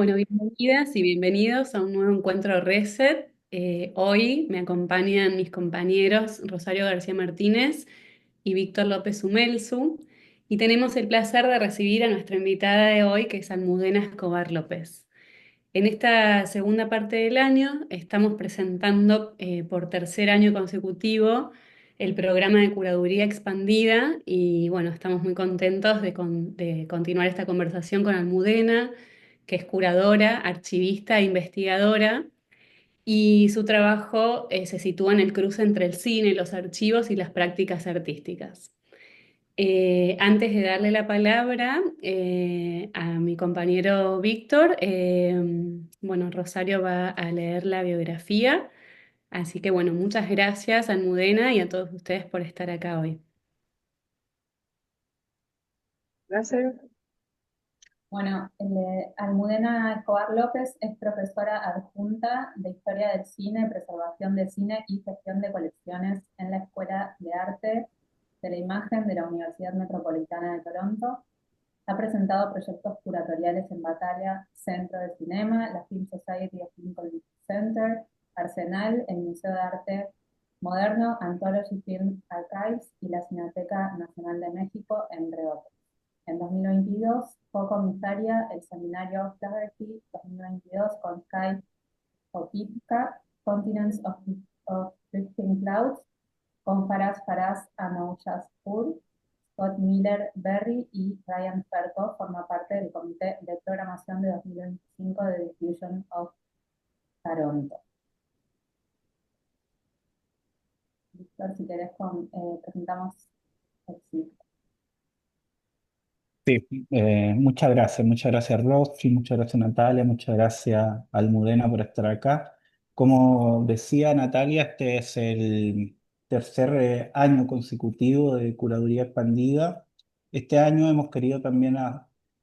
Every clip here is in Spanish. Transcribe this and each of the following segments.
Bueno, bienvenidas y bienvenidos a un nuevo encuentro Reset. Hoy me acompañan mis compañeros Rosario García Martínez y Víctor López Umelsu, y tenemos el placer de recibir a nuestra invitada de hoy, que es Almudena Escobar López. En esta segunda parte del año estamos presentando por tercer año consecutivo el programa de curaduría expandida, y bueno, estamos muy contentos de continuar esta conversación con Almudena, que es curadora, archivista e investigadora, y su trabajo se sitúa en el cruce entre el cine, los archivos y las prácticas artísticas. Antes de darle la palabra a mi compañero Víctor, bueno, Rosario va a leer la biografía, así que bueno, muchas gracias a Almudena y a todos ustedes por estar acá hoy. Gracias. Bueno, Almudena Escobar López es profesora adjunta de Historia del Cine, Preservación de Cine y Gestión de Colecciones en la Escuela de Arte de la Imagen de la Universidad Metropolitana de Toronto. Ha presentado proyectos curatoriales en Batalla, Centro de Cinema, la Film Society of Lincoln Center, Arsenal, el Museo de Arte Moderno, Anthology Film Archives y la Cineteca Nacional de México, entre otros. En 2022 fue comisaria el seminario Clarity 2022 con Kai Opipka, Continents of Drifting Clouds, con Faraz Anoushazpur, Scott Miller Berry y Ryan Ferco. Forma parte del comité de programación de 2025 de Diffusion of Toronto. Víctor, si querés, presentamos el ciclo. Sí, muchas gracias Rosy, muchas gracias Natalia, muchas gracias Almudena por estar acá. Como decía Natalia, este es el tercer año consecutivo de Curaduría Expandida. Este año hemos querido también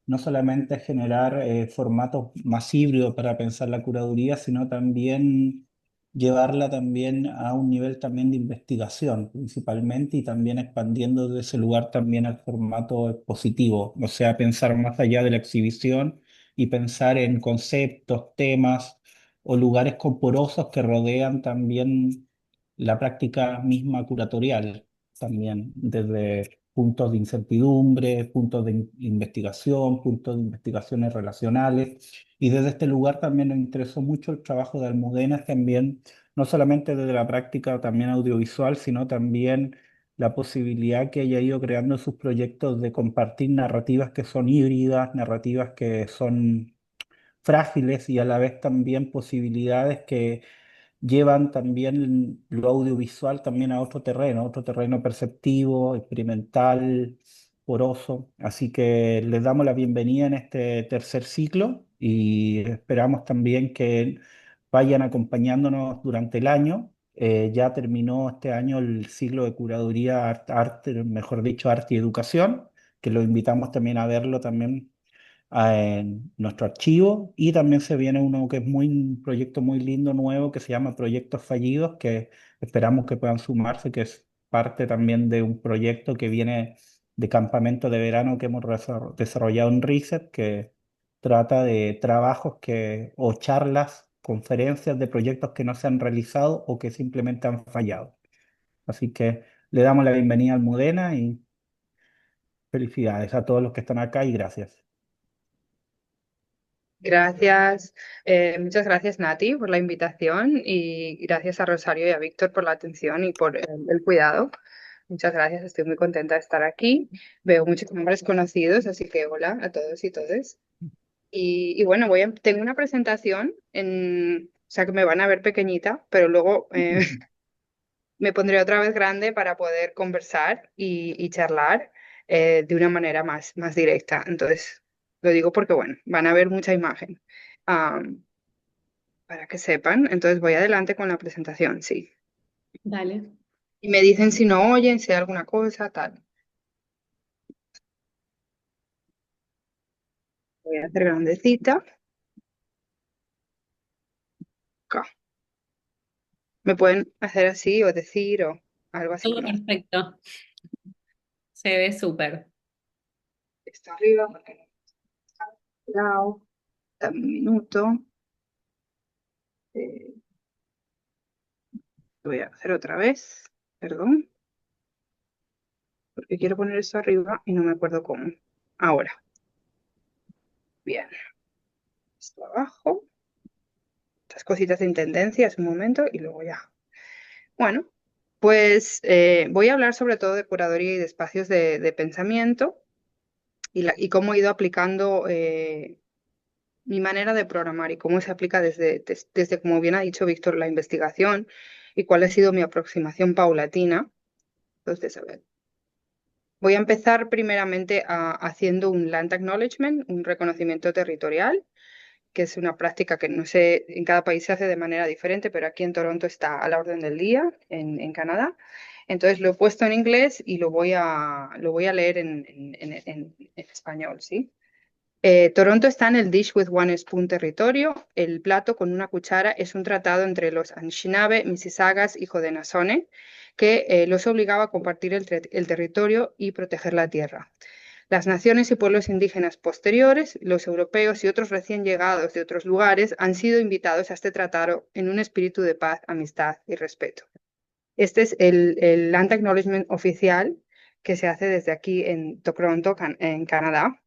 no solamente generar formatos más híbridos para pensar la curaduría, sino también llevarla también a un nivel también de investigación principalmente, y también expandiendo de ese lugar también al formato expositivo, o sea, pensar más allá de la exhibición y pensar en conceptos, temas o lugares corporosos que rodean también la práctica misma curatorial, también desde puntos de incertidumbre, puntos de investigación, puntos de investigaciones relacionales. Y desde este lugar también me interesó mucho el trabajo de Almudena, también no solamente desde la práctica también audiovisual, sino también la posibilidad que haya ido creando sus proyectos de compartir narrativas que son híbridas, narrativas que son frágiles y a la vez también posibilidades que llevan también lo audiovisual también a otro terreno perceptivo, experimental, poroso. Así que les damos la bienvenida en este tercer ciclo y esperamos también que vayan acompañándonos durante el año. Ya terminó este año el ciclo de curaduría arte, mejor dicho, arte y educación, que lo invitamos también a verlo también en nuestro archivo. Y también se viene uno que es un proyecto muy lindo, nuevo, que se llama Proyectos Fallidos, que esperamos que puedan sumarse, que es parte también de un proyecto que viene de campamento de verano que hemos desarrollado en Reset, que trata de trabajos o charlas, conferencias de proyectos que no se han realizado o que simplemente han fallado. Así que le damos la bienvenida al Almudena y felicidades a todos los que están acá y gracias. Gracias, muchas gracias Nati por la invitación y gracias a Rosario y a Víctor por la atención y por el cuidado. Muchas gracias, estoy muy contenta de estar aquí. Veo muchos nombres conocidos, así que hola a todos y todas. Y bueno, tengo una presentación, o sea que me van a ver pequeñita, pero luego me pondré otra vez grande para poder conversar y charlar de una manera más directa. Entonces, lo digo porque, bueno, van a ver mucha imagen. Am, para que sepan. Entonces, voy adelante con la presentación, sí. Dale. Y me dicen si no oyen, si hay alguna cosa, tal. Voy a hacer grandecita. Acá. Me pueden hacer así o decir o algo así, Todo ¿no? perfecto. Se ve súper. Está arriba, porque no está al lado. Dame un minuto. Lo voy a hacer otra vez. Perdón. Porque quiero poner esto arriba y no me acuerdo cómo. Ahora. Bien. Esto abajo. Estas cositas de intendencias un momento y luego ya. Bueno, pues voy a hablar sobre todo de curaduría y de espacios de pensamiento y cómo he ido aplicando mi manera de programar y cómo se aplica desde, como bien ha dicho Víctor, la investigación y cuál ha sido mi aproximación paulatina. Entonces, a ver, voy a empezar primeramente haciendo un Land Acknowledgement, un reconocimiento territorial, que es una práctica que no sé, en cada país se hace de manera diferente, pero aquí en Toronto está a la orden del día, en Canadá. Entonces lo he puesto en inglés y lo voy a leer en español, ¿sí? Toronto está en el Dish with One Spoon territorio. El plato con una cuchara es un tratado entre los Anishinaabe, Mississaugas y Haudenosaunee que los obligaba a compartir el territorio y proteger la tierra. Las naciones y pueblos indígenas posteriores, los europeos y otros recién llegados de otros lugares han sido invitados a este tratado en un espíritu de paz, amistad y respeto. Este es el Land Acknowledgement oficial que se hace desde aquí en Toronto, en Canadá,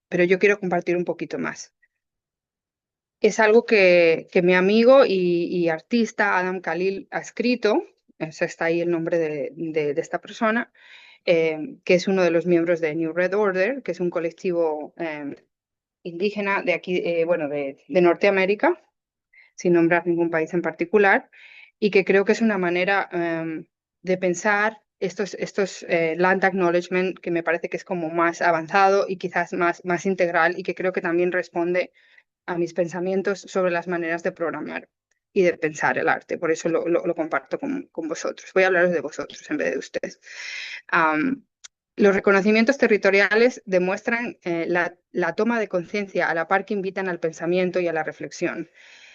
pero yo quiero compartir un poquito más. Es algo que mi amigo y artista Adam Khalil ha escrito, está ahí el nombre de esta persona, que es uno de los miembros de New Red Order, que es un colectivo indígena de aquí, bueno, de Norteamérica, sin nombrar ningún país en particular, y que creo que es una manera de pensar estos land acknowledgement que me parece que es como más avanzado y quizás más integral y que creo que también responde a mis pensamientos sobre las maneras de programar y de pensar el arte. Por eso lo comparto con vosotros. Voy a hablaros de vosotros en vez de ustedes. Los reconocimientos territoriales demuestran la toma de conciencia a la par que invitan al pensamiento y a la reflexión,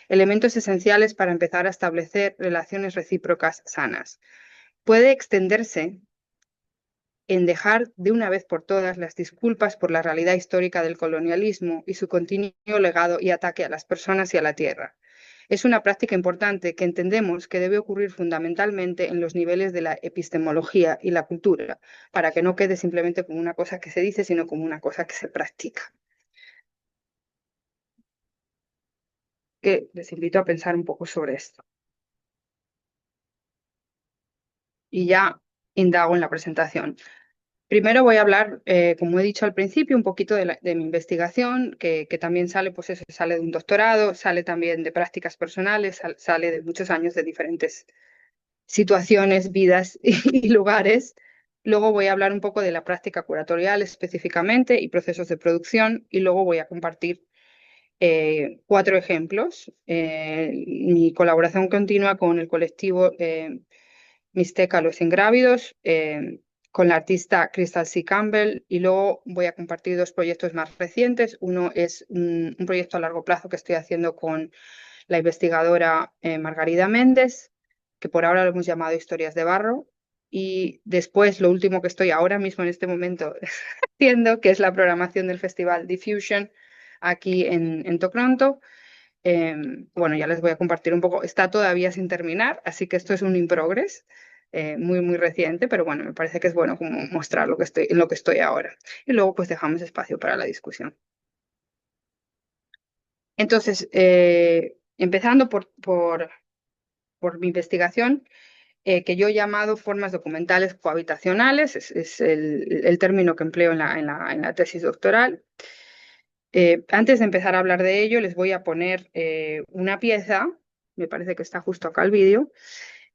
elementos esenciales para empezar a establecer relaciones recíprocas sanas. Puede extenderse en dejar de una vez por todas las disculpas por la realidad histórica del colonialismo y su continuo legado y ataque a las personas y a la tierra. Es una práctica importante que entendemos que debe ocurrir fundamentalmente en los niveles de la epistemología y la cultura, para que no quede simplemente como una cosa que se dice, sino como una cosa que se practica. Que les invito a pensar un poco sobre esto. Y ya indago en la presentación. Primero voy a hablar, como he dicho al principio, un poquito de mi investigación, que también sale, pues eso, sale de un doctorado, sale también de prácticas personales, sale de muchos años de diferentes situaciones, vidas y lugares. Luego voy a hablar un poco de la práctica curatorial específicamente y procesos de producción, y luego voy a compartir 4 ejemplos. Mi colaboración continua con el colectivo Mixteca Los Ingrávidos, con la artista Crystal C. Campbell, y luego voy a compartir 2 proyectos más recientes. Uno es un proyecto a largo plazo que estoy haciendo con la investigadora Margarida Méndez, que por ahora lo hemos llamado Historias de Barro, y después lo último que estoy ahora mismo en este momento haciendo, que es la programación del Festival Diffusion aquí en Toronto. Bueno, ya les voy a compartir un poco, está todavía sin terminar, así que esto es un in progress, muy reciente, pero bueno, me parece que es bueno como mostrar en lo que estoy ahora. Y luego pues dejamos espacio para la discusión. Entonces, empezando por mi investigación, que yo he llamado formas documentales cohabitacionales, es el término que empleo en la tesis doctoral. Antes de empezar a hablar de ello, les voy a poner una pieza, me parece que está justo acá el vídeo.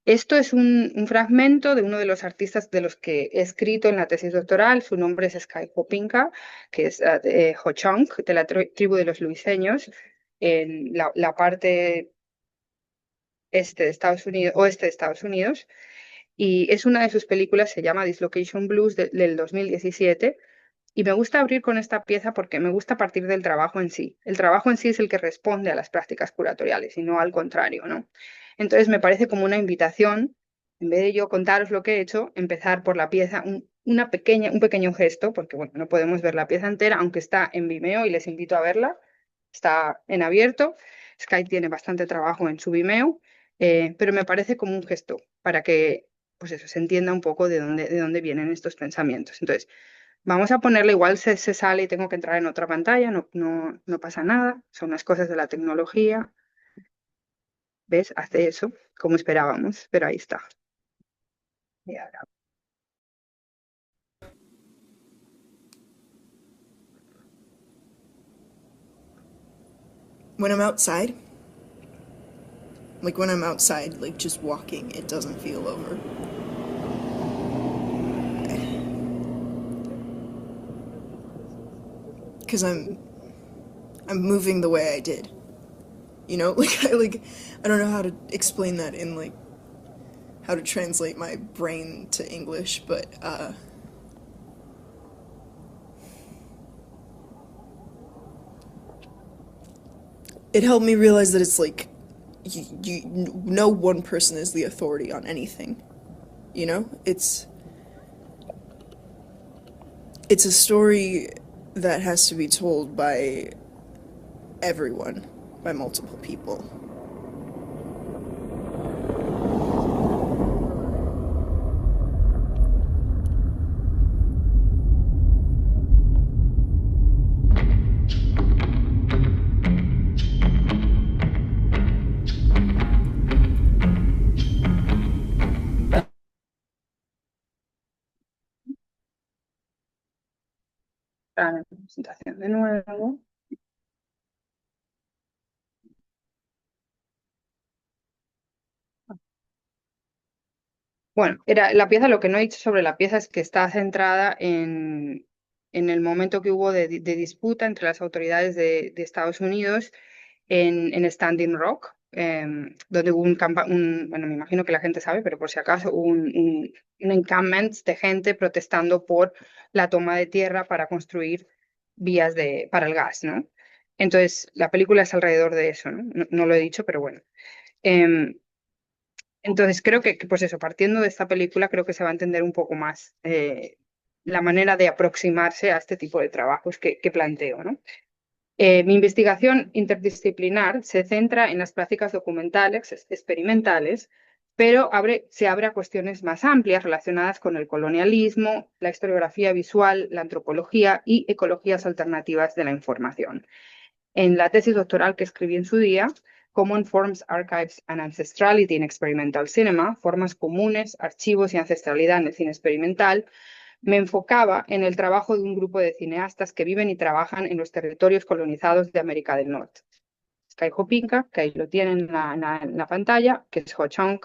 Esto es un fragmento de uno de los artistas de los que he escrito en la tesis doctoral. Su nombre es Sky Hopinka, que es Ho-Chunk, de la tribu de los luiseños, en la parte oeste de Estados Unidos. Y es una de sus películas, se llama Dislocation Blues, del 2017. Y me gusta abrir con esta pieza porque me gusta partir del trabajo en sí. El trabajo en sí es el que responde a las prácticas curatoriales y no al contrario, ¿no? Entonces me parece como una invitación, en vez de yo contaros lo que he hecho, empezar por la pieza, un pequeño gesto, porque bueno, no podemos ver la pieza entera, aunque está en Vimeo y les invito a verla. está en abierto. Sky tiene bastante trabajo en su Vimeo, pero me parece como un gesto para que pues eso, se entienda un poco de dónde vienen estos pensamientos. Entonces, vamos a ponerle, igual se sale y tengo que entrar en otra pantalla, no pasa nada, son las cosas de la tecnología. ¿Ves? Hace eso, como esperábamos, pero ahí está. Y ahora, When I'm outside, like when I'm outside, like just walking, it doesn't feel over. Because I'm moving the way I did. You know, I don't know how to explain that in like how to translate my brain to English, but it helped me realize that it's like no one person is the authority on anything. You know, it's a story that has to be told by everyone, by multiple people. la presentación de nuevo. Bueno, era la pieza, lo que no he dicho sobre la pieza es que está centrada en el momento que hubo de disputa entre las autoridades de Estados Unidos en Standing Rock, donde hubo bueno, me imagino que la gente sabe, pero por si acaso, hubo un encampment de gente protestando por la toma de tierra para construir vías para el gas, ¿no? Entonces, la película es alrededor de eso, ¿no? No lo he dicho, pero bueno. Entonces creo que, pues eso, partiendo de esta película, creo que se va a entender un poco más la manera de aproximarse a este tipo de trabajos que planteo, ¿no? Mi investigación interdisciplinar se centra en las prácticas documentales, experimentales, pero se abre a cuestiones más amplias relacionadas con el colonialismo, la historiografía visual, la antropología y ecologías alternativas de la información. En la tesis doctoral que escribí en su día, Common Forms, Archives and Ancestrality in Experimental Cinema, formas comunes, archivos y ancestralidad en el cine experimental, me enfocaba en el trabajo de un grupo de cineastas que viven y trabajan en los territorios colonizados de América del Norte. Sky Hopinka, que ahí lo tienen en la pantalla, que es Ho Chunk,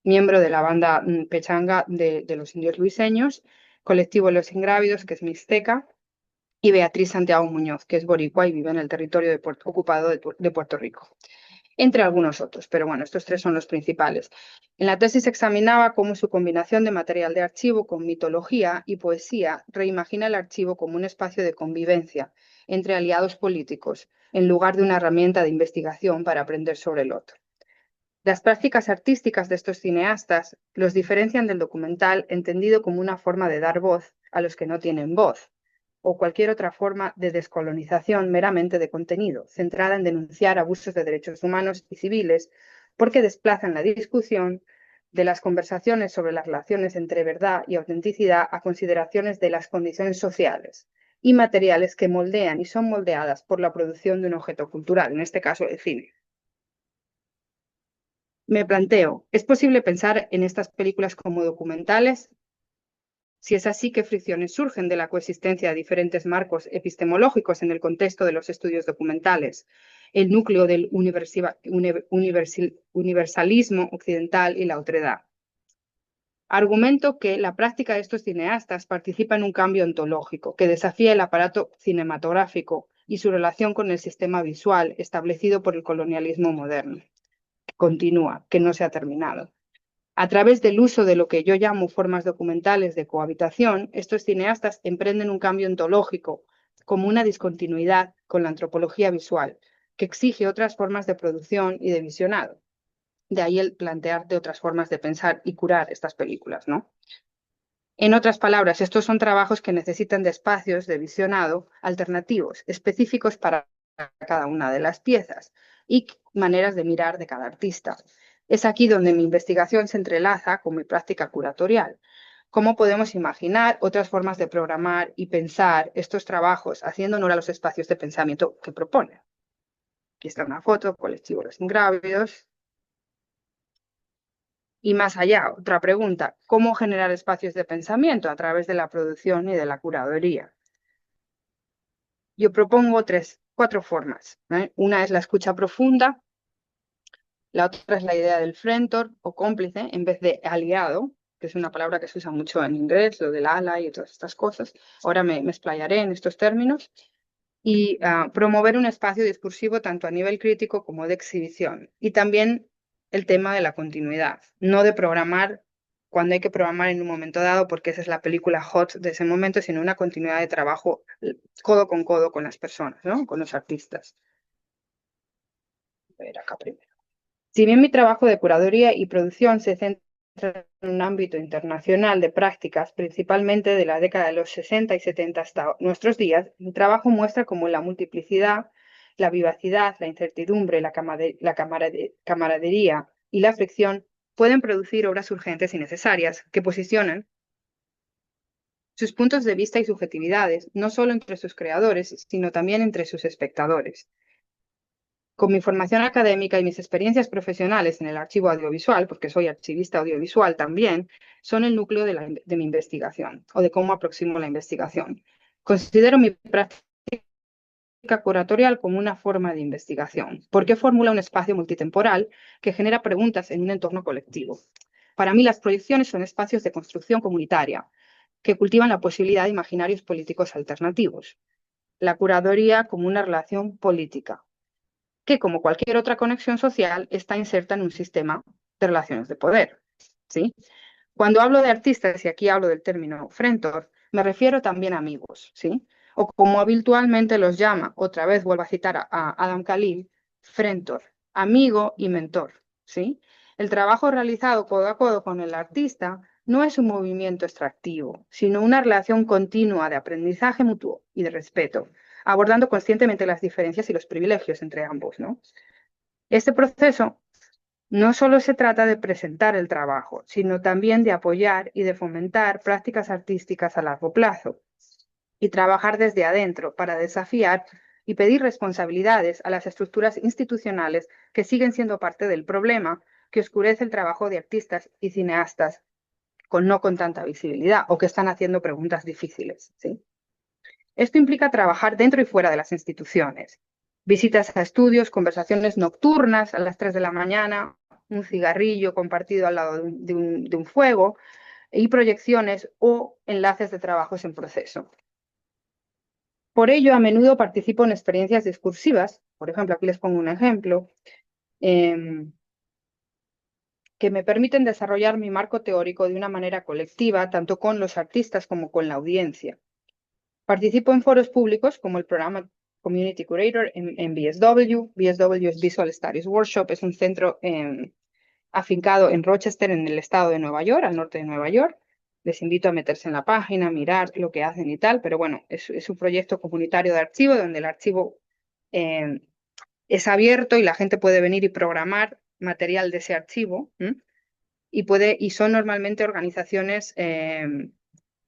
miembro de la banda Pechanga de los indios luiseños, colectivo Los Ingrávidos, que es Mixteca, y Beatriz Santiago Muñoz, que es boricua y vive en el territorio ocupado de Puerto Rico, entre algunos otros, pero bueno, estos tres son los principales. En la tesis examinaba cómo su combinación de material de archivo con mitología y poesía reimagina el archivo como un espacio de convivencia entre aliados políticos, en lugar de una herramienta de investigación para aprender sobre el otro. Las prácticas artísticas de estos cineastas los diferencian del documental entendido como una forma de dar voz a los que no tienen voz, o cualquier otra forma de descolonización meramente de contenido, centrada en denunciar abusos de derechos humanos y civiles, porque desplazan la discusión de las conversaciones sobre las relaciones entre verdad y autenticidad a consideraciones de las condiciones sociales y materiales que moldean y son moldeadas por la producción de un objeto cultural, en este caso el cine. Me planteo, ¿es posible pensar en estas películas como documentales? Si es así, ¿qué fricciones surgen de la coexistencia de diferentes marcos epistemológicos en el contexto de los estudios documentales? El núcleo del universalismo occidental y la otredad. Argumento que la práctica de estos cineastas participa en un cambio ontológico que desafía el aparato cinematográfico y su relación con el sistema visual establecido por el colonialismo moderno. Continúa, que no se ha terminado. A través del uso de lo que yo llamo formas documentales de cohabitación, estos cineastas emprenden un cambio ontológico como una discontinuidad con la antropología visual, que exige otras formas de producción y de visionado. De ahí el plantear de otras formas de pensar y curar estas películas, ¿no? En otras palabras, estos son trabajos que necesitan de espacios de visionado alternativos, específicos para cada una de las piezas y maneras de mirar de cada artista. Es aquí donde mi investigación se entrelaza con mi práctica curatorial. ¿Cómo podemos imaginar otras formas de programar y pensar estos trabajos haciendo honor a los espacios de pensamiento que proponen? Aquí está una foto, colectivo Los Ingrávidos. Y más allá, otra pregunta, ¿cómo generar espacios de pensamiento a través de la producción y de la curaduría? Yo propongo cuatro formas, ¿eh? Una es la escucha profunda, la otra es la idea del frentor o cómplice en vez de aliado, que es una palabra que se usa mucho en inglés, lo del ally y todas estas cosas. Ahora me explayaré en estos términos. Y promover un espacio discursivo tanto a nivel crítico como de exhibición. Y también el tema de la continuidad, no de programar cuando hay que programar en un momento dado, porque esa es la película hot de ese momento, sino una continuidad de trabajo codo con las personas, ¿no? Con los artistas. A ver acá primero. Si bien mi trabajo de curaduría y producción se centra en un ámbito internacional de prácticas, principalmente de la década de los 60 y 70 hasta nuestros días, mi trabajo muestra cómo la multiplicidad, la vivacidad, la incertidumbre, la camaradería y la fricción pueden producir obras urgentes y necesarias que posicionan sus puntos de vista y subjetividades, no solo entre sus creadores, sino también entre sus espectadores. Con mi formación académica y mis experiencias profesionales en el archivo audiovisual, porque soy archivista audiovisual también, son el núcleo de mi investigación o de cómo aproximo la investigación. Considero mi práctica curatorial como una forma de investigación, porque formula un espacio multitemporal que genera preguntas en un entorno colectivo. Para mí, las proyecciones son espacios de construcción comunitaria que cultivan la posibilidad de imaginarios políticos alternativos. La curaduría como una relación política, que, como cualquier otra conexión social, está inserta en un sistema de relaciones de poder, ¿sí? Cuando hablo de artistas, y aquí hablo del término frentor, me refiero también a amigos, ¿sí? O como habitualmente los llama, otra vez vuelvo a citar a Adam Khalil, frentor, amigo y mentor, ¿sí? El trabajo realizado codo a codo con el artista no es un movimiento extractivo, sino una relación continua de aprendizaje mutuo y de respeto, abordando conscientemente las diferencias y los privilegios entre ambos, ¿no? Este proceso no solo se trata de presentar el trabajo, sino también de apoyar y de fomentar prácticas artísticas a largo plazo y trabajar desde adentro para desafiar y pedir responsabilidades a las estructuras institucionales que siguen siendo parte del problema que oscurece el trabajo de artistas y cineastas no con tanta visibilidad o que están haciendo preguntas difíciles, ¿sí? Esto implica trabajar dentro y fuera de las instituciones. Visitas a estudios, conversaciones nocturnas a las 3 de la mañana, un cigarrillo compartido al lado de un fuego y proyecciones o enlaces de trabajos en proceso. Por ello, a menudo participo en experiencias discursivas, por ejemplo, aquí les pongo un ejemplo, que me permiten desarrollar mi marco teórico de una manera colectiva, tanto con los artistas como con la audiencia. Participo en foros públicos como el programa Community Curator en BSW. BSW es Visual Studies Workshop, es un centro afincado en Rochester, en el estado de Nueva York, al norte de Nueva York. Les invito a meterse en la página, mirar lo que hacen y tal, pero bueno, es un proyecto comunitario de archivo donde el archivo es abierto y la gente puede venir y programar material de ese archivo, y son normalmente organizaciones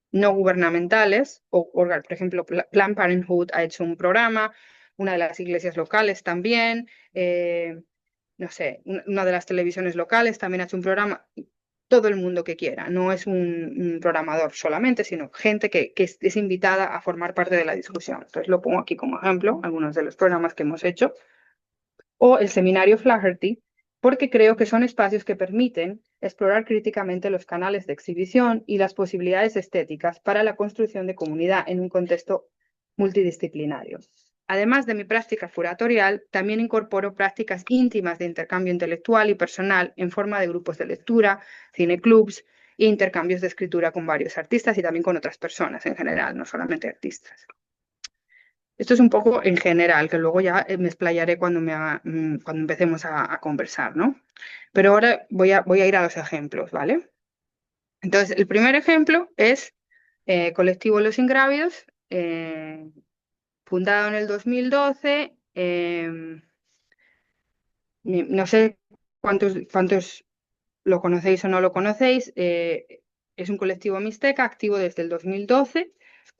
no gubernamentales, por ejemplo, Planned Parenthood ha hecho un programa, una de las iglesias locales también, no sé, una de las televisiones locales también ha hecho un programa, todo el mundo que quiera, no es un programador solamente, sino gente que es invitada a formar parte de la discusión. Entonces lo pongo aquí como ejemplo, algunos de los programas que hemos hecho, o el seminario Flaherty, porque creo que son espacios que permiten explorar críticamente los canales de exhibición y las posibilidades estéticas para la construcción de comunidad en un contexto multidisciplinario. Además de mi práctica curatorial, también incorporo prácticas íntimas de intercambio intelectual y personal en forma de grupos de lectura, cineclubs e intercambios de escritura con varios artistas y también con otras personas en general, no solamente artistas. Esto es un poco en general, que luego ya me explayaré cuando empecemos a conversar, ¿no? Pero ahora voy a ir a los ejemplos, ¿vale? Entonces, el primer ejemplo es Colectivo Los Ingrávidos, fundado en el 2012 Eh, no sé cuántos lo conocéis o no lo conocéis. Es un colectivo mixteca activo desde el 2012.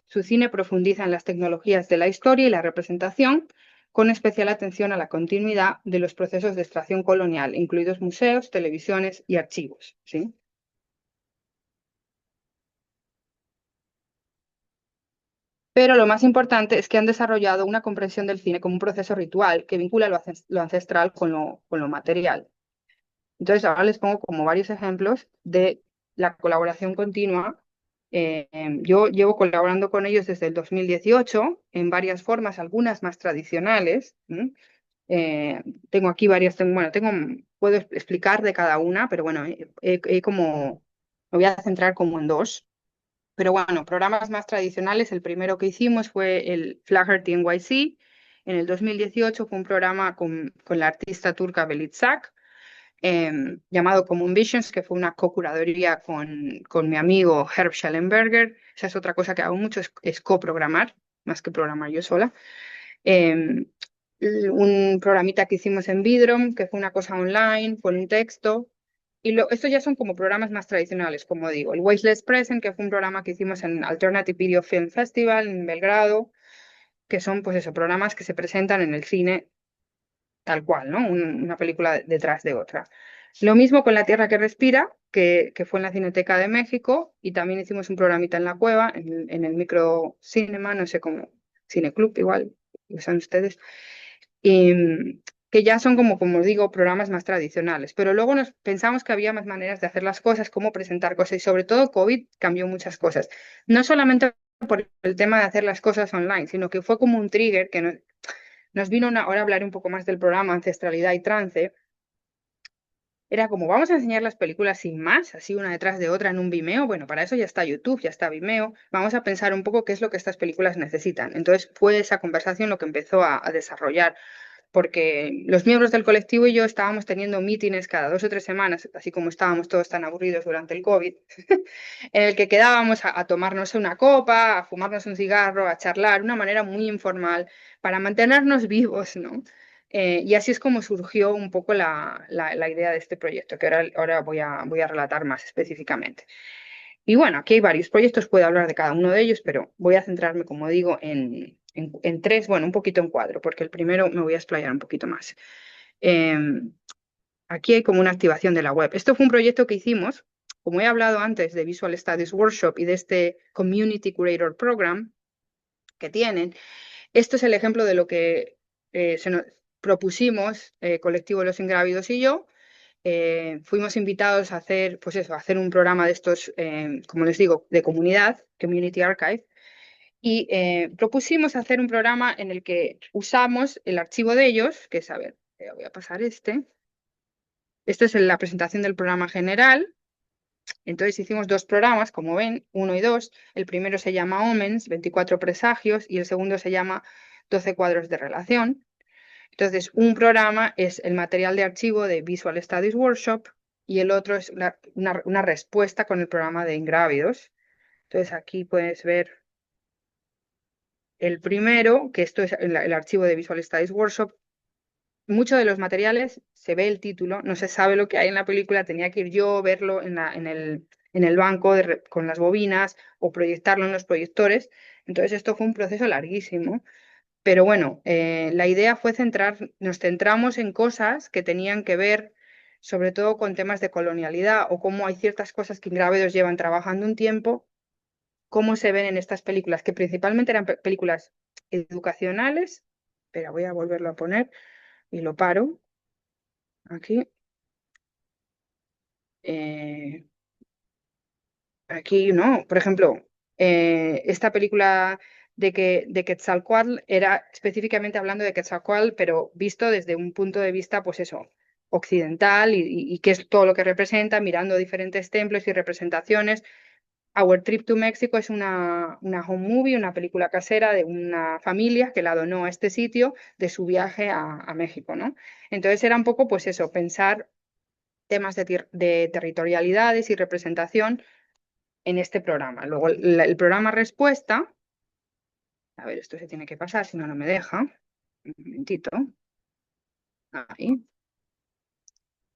Su cine profundiza en las tecnologías de la historia y la representación, con especial atención a la continuidad de los procesos de extracción colonial, incluidos museos, televisiones y archivos. ¿Sí? Pero lo más importante es que han desarrollado una comprensión del cine como un proceso ritual que vincula lo ancestral con lo material. Entonces, ahora les pongo como varios ejemplos de la colaboración continua. Yo llevo colaborando con ellos desde el 2018 en varias formas, algunas más tradicionales. Tengo aquí varias, puedo explicar de cada una, pero bueno, me voy a centrar como en dos. Pero bueno, programas más tradicionales, el primero que hicimos fue el Flaherty NYC. En el 2018 fue un programa con la artista turca Belitzak, llamado Common Visions, que fue una co-curaduría con mi amigo Herb Schellenberger. Esa es otra cosa que hago mucho, es coprogramar, más que programar yo sola. Eh, un programita que hicimos en Vidrom, que fue una cosa online, con un texto. Estos ya son como programas más tradicionales, como digo. El Wasteless Present, que fue un programa que hicimos en Alternative Video Film Festival en Belgrado, que son, pues eso, programas que se presentan en el cine tal cual, ¿no? Una película detrás de otra. Lo mismo con La Tierra que Respira, que fue en la Cineteca de México, y también hicimos un programita en La Cueva, en el Microcinema, no sé cómo, Cineclub igual, lo saben ustedes, y, que ya son como digo, programas más tradicionales. Pero luego nos pensamos que había más maneras de hacer las cosas, cómo presentar cosas, y sobre todo COVID cambió muchas cosas. No solamente por el tema de hacer las cosas online, sino que fue como un trigger que nos vino ahora hablar un poco más del programa Ancestralidad y Trance. Era como, vamos a enseñar las películas sin más, así una detrás de otra en un Vimeo. Bueno, para eso ya está YouTube, ya está Vimeo. Vamos a pensar un poco qué es lo que estas películas necesitan. Entonces fue esa conversación lo que empezó a desarrollar, porque los miembros del colectivo y yo estábamos teniendo mítines cada 2 o 3 semanas, así como estábamos todos tan aburridos durante el COVID, en el que quedábamos a tomarnos una copa, a fumarnos un cigarro, a charlar, una manera muy informal para mantenernos vivos, ¿no? Y así es como surgió un poco la idea de este proyecto, que ahora voy a relatar más específicamente. Y bueno, aquí hay varios proyectos, puedo hablar de cada uno de ellos, pero voy a centrarme, como digo, en tres, bueno, un poquito en cuatro, porque el primero me voy a explayar un poquito más. Aquí hay como una activación de la web. Esto fue un proyecto que hicimos, como he hablado antes de Visual Studies Workshop y de este Community Curator Program que tienen. Esto es el ejemplo de lo que se nos propusimos, Colectivo Los Ingrávidos y yo. Fuimos invitados a hacer, pues eso, a hacer un programa de estos, como les digo, de comunidad, Community Archive, y propusimos hacer un programa en el que usamos el archivo de ellos, que es, a ver, voy a pasar este. Esta es la presentación del programa general. Entonces hicimos dos programas, como ven, 1 y 2. El primero se llama Omens, 24 presagios, y el segundo se llama 12 cuadros de relación. Entonces, un programa es el material de archivo de Visual Studies Workshop y el otro es una respuesta con el programa de Ingrávidos. Entonces, aquí puedes ver el primero, que esto es el archivo de Visual Studies Workshop. Muchos de los materiales se ve el título, no se sabe lo que hay en la película, tenía que ir yo, verlo en el banco con las bobinas o proyectarlo en los proyectores. Entonces, esto fue un proceso larguísimo. Pero bueno, la idea fue nos centramos en cosas que tenían que ver sobre todo con temas de colonialidad o cómo hay ciertas cosas que Ingrávidos llevan trabajando un tiempo, cómo se ven en estas películas, que principalmente eran películas educacionales. Pero voy a volverlo a poner y lo paro aquí. Eh, Aquí, ¿no? Por ejemplo, esta película de Quetzalcóatl era específicamente hablando de Quetzalcóatl, pero visto desde un punto de vista, pues eso, occidental y qué es todo lo que representa, mirando diferentes templos y representaciones. Our Trip to Mexico es una home movie, una película casera de una familia que la donó a este sitio de su viaje a México, ¿no? Entonces era un poco, pues eso, pensar temas de territorialidades y representación en este programa. Luego, el programa respuesta, a ver, esto se tiene que pasar, si no, no me deja. Un momentito. Ahí.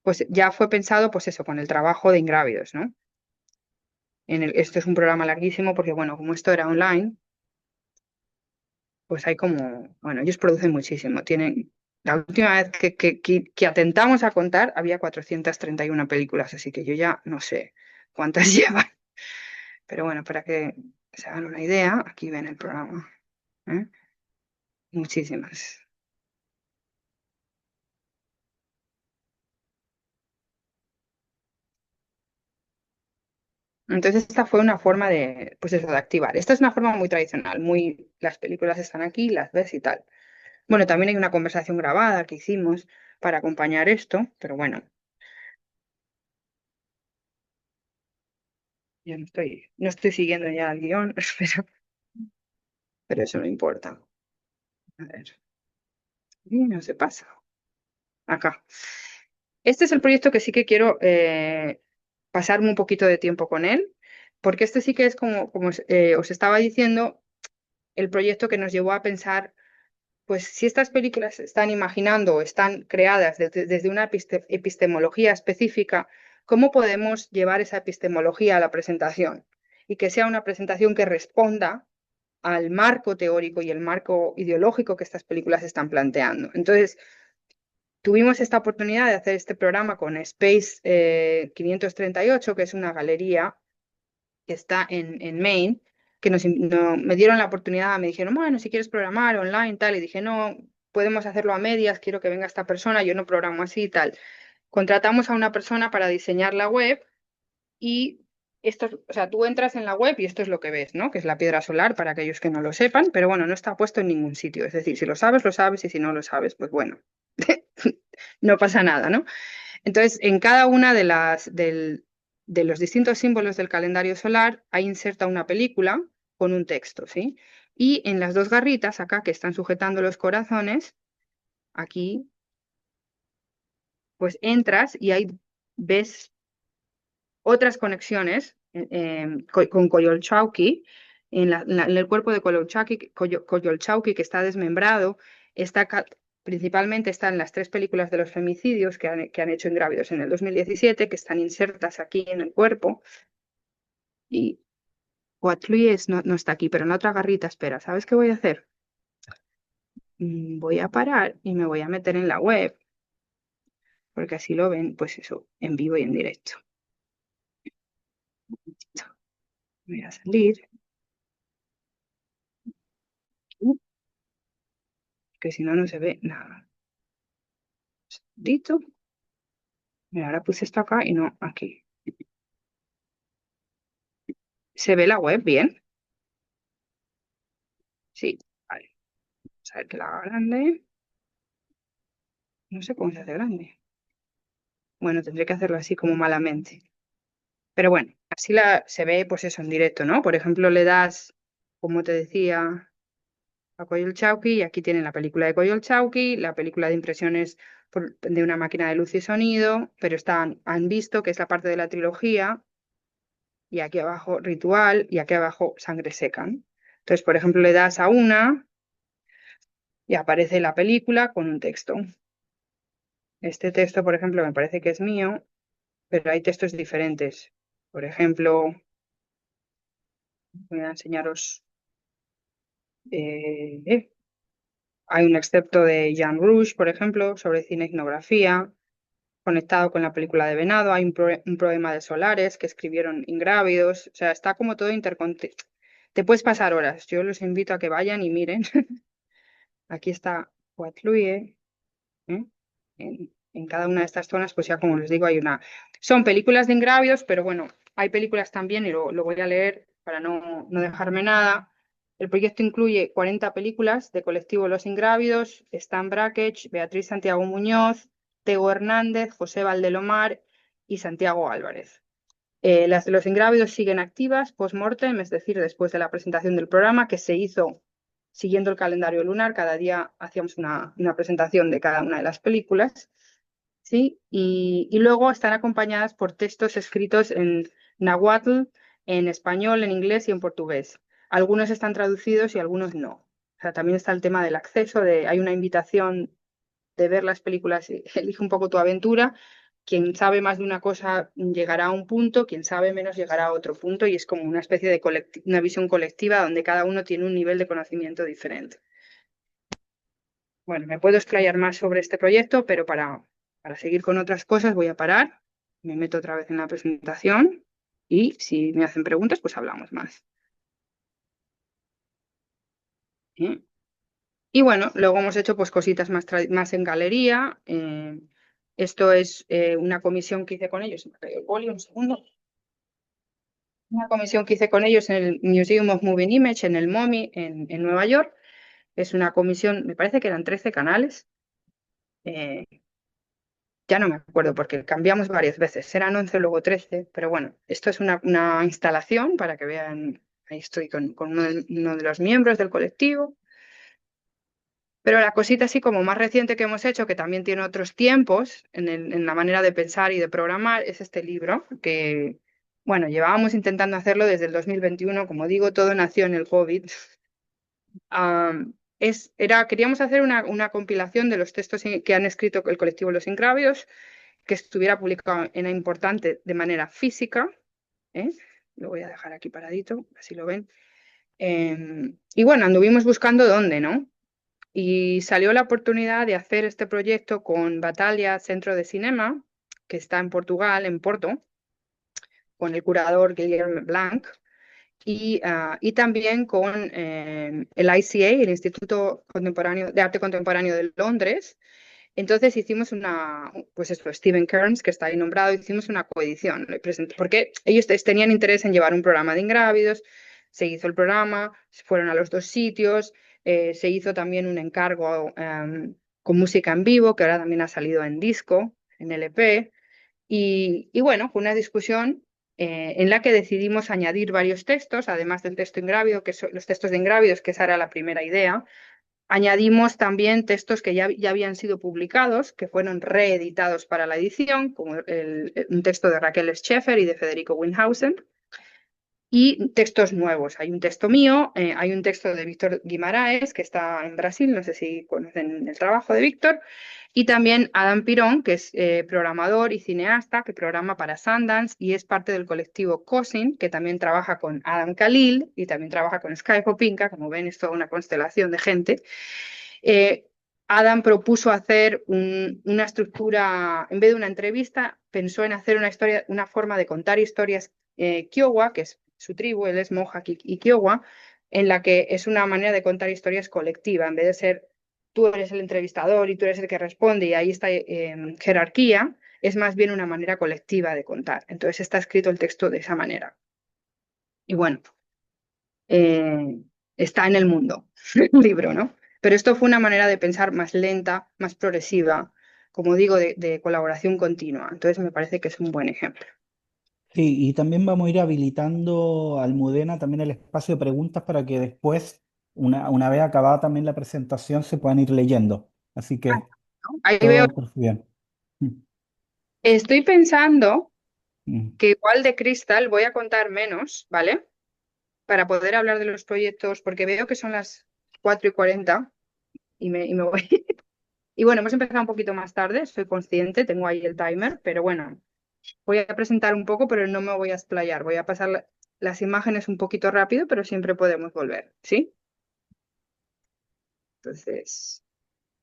Pues ya fue pensado, pues eso, con el trabajo de Ingrávidos, ¿no? Esto es un programa larguísimo porque, bueno, como esto era online, pues hay como, bueno, ellos producen muchísimo. La última vez que atentamos a contar había 431 películas, así que yo ya no sé cuántas llevan. Pero bueno, para que se hagan una idea, aquí ven el programa. ¿Eh? Muchísimas. Entonces esta fue una forma de, pues eso, de activar. Esta es una forma muy tradicional, las películas están aquí, las ves y tal. Bueno, también hay una conversación grabada que hicimos para acompañar esto, pero bueno, yo no estoy siguiendo ya el guión, pero eso no importa. A ver, y no se pasa. Acá. Este es el proyecto que sí que quiero pasarme un poquito de tiempo con él, porque este sí que es como os estaba diciendo, el proyecto que nos llevó a pensar, pues si estas películas se están imaginando o están creadas desde una epistemología específica, ¿cómo podemos llevar esa epistemología a la presentación? Y que sea una presentación que responda al marco teórico y el marco ideológico que estas películas están planteando. Entonces, tuvimos esta oportunidad de hacer este programa con Space 538, que es una galería que está en Maine, que me dieron la oportunidad, me dijeron, bueno, si quieres programar online, tal, y dije, no, podemos hacerlo a medias, quiero que venga esta persona, yo no programo así y tal. Contratamos a una persona para diseñar la web y o sea, tú entras en la web y esto es lo que ves, ¿no? Que es la piedra solar para aquellos que no lo sepan, pero bueno, no está puesto en ningún sitio. Es decir, si lo sabes, y si no lo sabes, pues bueno, no pasa nada, ¿no? Entonces, en cada una de los distintos símbolos del calendario solar hay inserta una película con un texto, ¿sí? Y en las dos garritas acá que están sujetando los corazones, aquí, pues entras y ahí ves otras conexiones con Coyolxauhqui, en el cuerpo de Coyolxauhqui que está desmembrado, principalmente están las tres películas de los femicidios que han hecho Ingrávidos en el 2017, que están insertas aquí en el cuerpo. Y Coatluyes no está aquí, pero en la otra garrita, espera, ¿sabes qué voy a hacer? Voy a parar y me voy a meter en la web, porque así lo ven, pues eso, en vivo y en directo. Voy a salir, que si no, no se ve nada. Dito. Mira, ahora puse esto acá y no aquí. ¿Se ve la web bien? Sí, vale. Vamos a ver que la haga grande. No sé cómo se hace grande. Bueno, tendré que hacerlo así como malamente. Pero bueno, así se ve pues eso en directo, ¿no? Por ejemplo, le das, como te decía, a Coyolxauhqui y aquí tienen la película de Coyolxauhqui, la película de impresiones de una máquina de luz y sonido, pero han visto que es la parte de la trilogía y aquí abajo ritual y aquí abajo sangre seca. Entonces, por ejemplo, le das a una y aparece la película con un texto. Este texto, por ejemplo, me parece que es mío, pero hay textos diferentes. Por ejemplo, voy a enseñaros. Hay un excepto de Jean Rouge, por ejemplo, sobre cine e etnografía, conectado con la película de Venado. Hay un poema de Solares que escribieron Ingrávidos. O sea, está como todo interconectado. Te puedes pasar horas. Yo los invito a que vayan y miren. Aquí está Huatluye. ¿Eh? En cada una de estas zonas, pues ya como les digo, Son películas de Ingrávidos, pero bueno, hay películas también, y lo voy a leer para no dejarme nada. El proyecto incluye 40 películas de colectivo Los Ingrávidos, Stan Brakhage, Beatriz Santiago Muñoz, Tego Hernández, José Valdelomar y Santiago Álvarez. Las de Los Ingrávidos siguen activas post-mortem, es decir, después de la presentación del programa, que se hizo siguiendo el calendario lunar. Cada día hacíamos una presentación de cada una de las películas, ¿sí? Y luego están acompañadas por textos escritos en náhuatl, en español, en inglés y en portugués. Algunos están traducidos y algunos no. sea, también está el tema del acceso, hay una invitación de ver las películas, elige un poco tu aventura. Quien sabe más de una cosa llegará a un punto, quien sabe menos llegará a otro punto, y es como una especie de una visión colectiva donde cada uno tiene un nivel de conocimiento diferente. Bueno, me puedo explayar más sobre este proyecto, pero para seguir con otras cosas voy a parar, me meto otra vez en la presentación y si me hacen preguntas, pues hablamos más. ¿Sí? Y bueno, luego hemos hecho pues cositas más en galería. Esto es una comisión que hice con ellos. Me cayó el boli, un segundo. Una comisión que hice con ellos en el Museum of Moving Image, en el MoMI, en Nueva York. Es una comisión, me parece que eran 13 canales. Eh, ya no me acuerdo porque cambiamos varias veces. Eran 11, luego 13. Pero bueno, esto es una instalación para que vean. Ahí estoy con uno de los miembros del colectivo. Pero la cosita así como más reciente que hemos hecho, que también tiene otros tiempos en la manera de pensar y de programar, es este libro, que, bueno, llevábamos intentando hacerlo desde el 2021, como digo, todo nació en el COVID. Queríamos hacer una compilación de los textos que han escrito el colectivo Los Ingrávidos, que estuviera publicado en importante de manera física. ¿Eh? Lo voy a dejar aquí paradito, así lo ven. Y bueno, anduvimos buscando dónde, ¿no? Y salió la oportunidad de hacer este proyecto con Batalha Centro de Cinema, que está en Portugal, en Porto, con el curador Guilherme Blanc, y también con el ICA, el Instituto de Arte Contemporáneo de Londres. Entonces hicimos pues esto, Stephen Kearns, que está ahí nombrado, hicimos una coedición, porque ellos tenían interés en llevar un programa de ingrávidos, se hizo el programa, fueron a los dos sitios, se hizo también un encargo con música en vivo, que ahora también ha salido en disco, en LP, y bueno, fue una discusión en la que decidimos añadir varios textos, además del texto ingrávido, que son los textos de ingrávidos, que esa era la primera idea. Añadimos también textos que ya habían sido publicados, que fueron reeditados para la edición, como un texto de Raquel Scheffer y de Federico Windhausen, y textos nuevos. Hay un texto mío, hay un texto de Víctor Guimaraes, que está en Brasil, no sé si conocen el trabajo de Víctor, y también Adam Pirón, que es programador y cineasta, que programa para Sundance y es parte del colectivo COSIN, que también trabaja con Adam Khalil y también trabaja con Sky Popinka. Como ven, es toda una constelación de gente. Adam propuso hacer una estructura, en vez de una entrevista, pensó en hacer una forma de contar historias Kiowa, que es su tribu, él es Mohawk y Kiowa, en la que es una manera de contar historias colectiva, en vez de ser tú eres el entrevistador y tú eres el que responde y ahí está jerarquía, es más bien una manera colectiva de contar. Entonces está escrito el texto de esa manera. Y bueno, está en el mundo el libro, ¿no? Pero esto fue una manera de pensar más lenta, más progresiva, como digo, de colaboración continua. Entonces me parece que es un buen ejemplo. Sí, y también vamos a ir habilitando a Almudena también el espacio de preguntas para que después, una vez acabada también la presentación, se puedan ir leyendo. Así que ¿No? Ahí veo, todo por bien. Mm, estoy pensando mm. que igual de Crystal voy a contar menos, ¿vale? Para poder hablar de los proyectos, porque veo que son las 4:40 y me voy. Y bueno, hemos empezado un poquito más tarde, soy consciente, tengo ahí el timer, pero bueno, voy a presentar un poco, pero no me voy a explayar. Voy a pasar las imágenes un poquito rápido, pero siempre podemos volver, ¿sí? Entonces,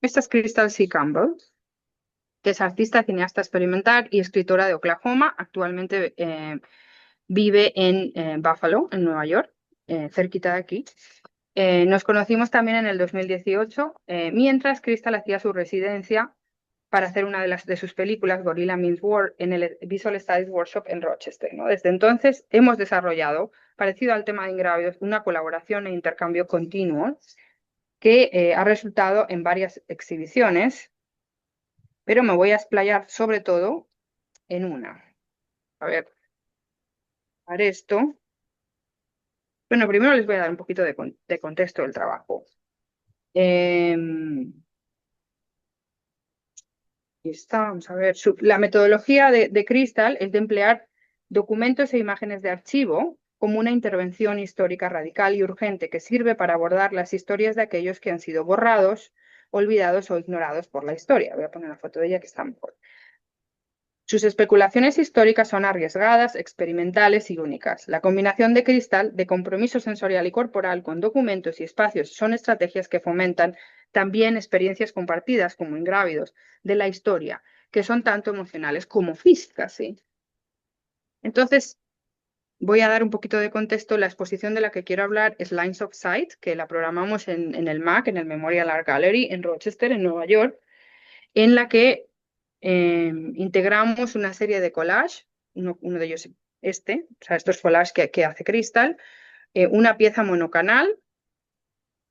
esta es Crystal C. Campbell, que es artista, cineasta experimental y escritora de Oklahoma. Actualmente vive en Buffalo, en Nueva York, cerquita de aquí. Nos conocimos también en el 2018, mientras Crystal hacía su residencia para hacer una de sus películas, Gorilla Means War, en el Visual Studies Workshop en Rochester, ¿no? Desde entonces hemos desarrollado, parecido al tema de ingrávidos, una colaboración e intercambio continuo que ha resultado en varias exhibiciones, pero me voy a explayar sobre todo en una. A ver, haré esto. Bueno, primero les voy a dar un poquito de contexto del trabajo. Aquí está, vamos a ver. La metodología de Crystal es de emplear documentos e imágenes de archivo como una intervención histórica radical y urgente que sirve para abordar las historias de aquellos que han sido borrados, olvidados o ignorados por la historia. Voy a poner una foto de ella que está mejor. Sus especulaciones históricas son arriesgadas, experimentales y únicas. La combinación de Cristal, de compromiso sensorial y corporal con documentos y espacios son estrategias que fomentan también experiencias compartidas, como ingrávidos, de la historia, que son tanto emocionales como físicas. ¿Sí? Entonces, voy a dar un poquito de contexto. La exposición de la que quiero hablar es Lines of Sight, que la programamos en el MAC, en el Memorial Art Gallery, en Rochester, en Nueva York, en la que integramos una serie de collages, uno de ellos o sea, estos collages que hace Cristal, una pieza monocanal,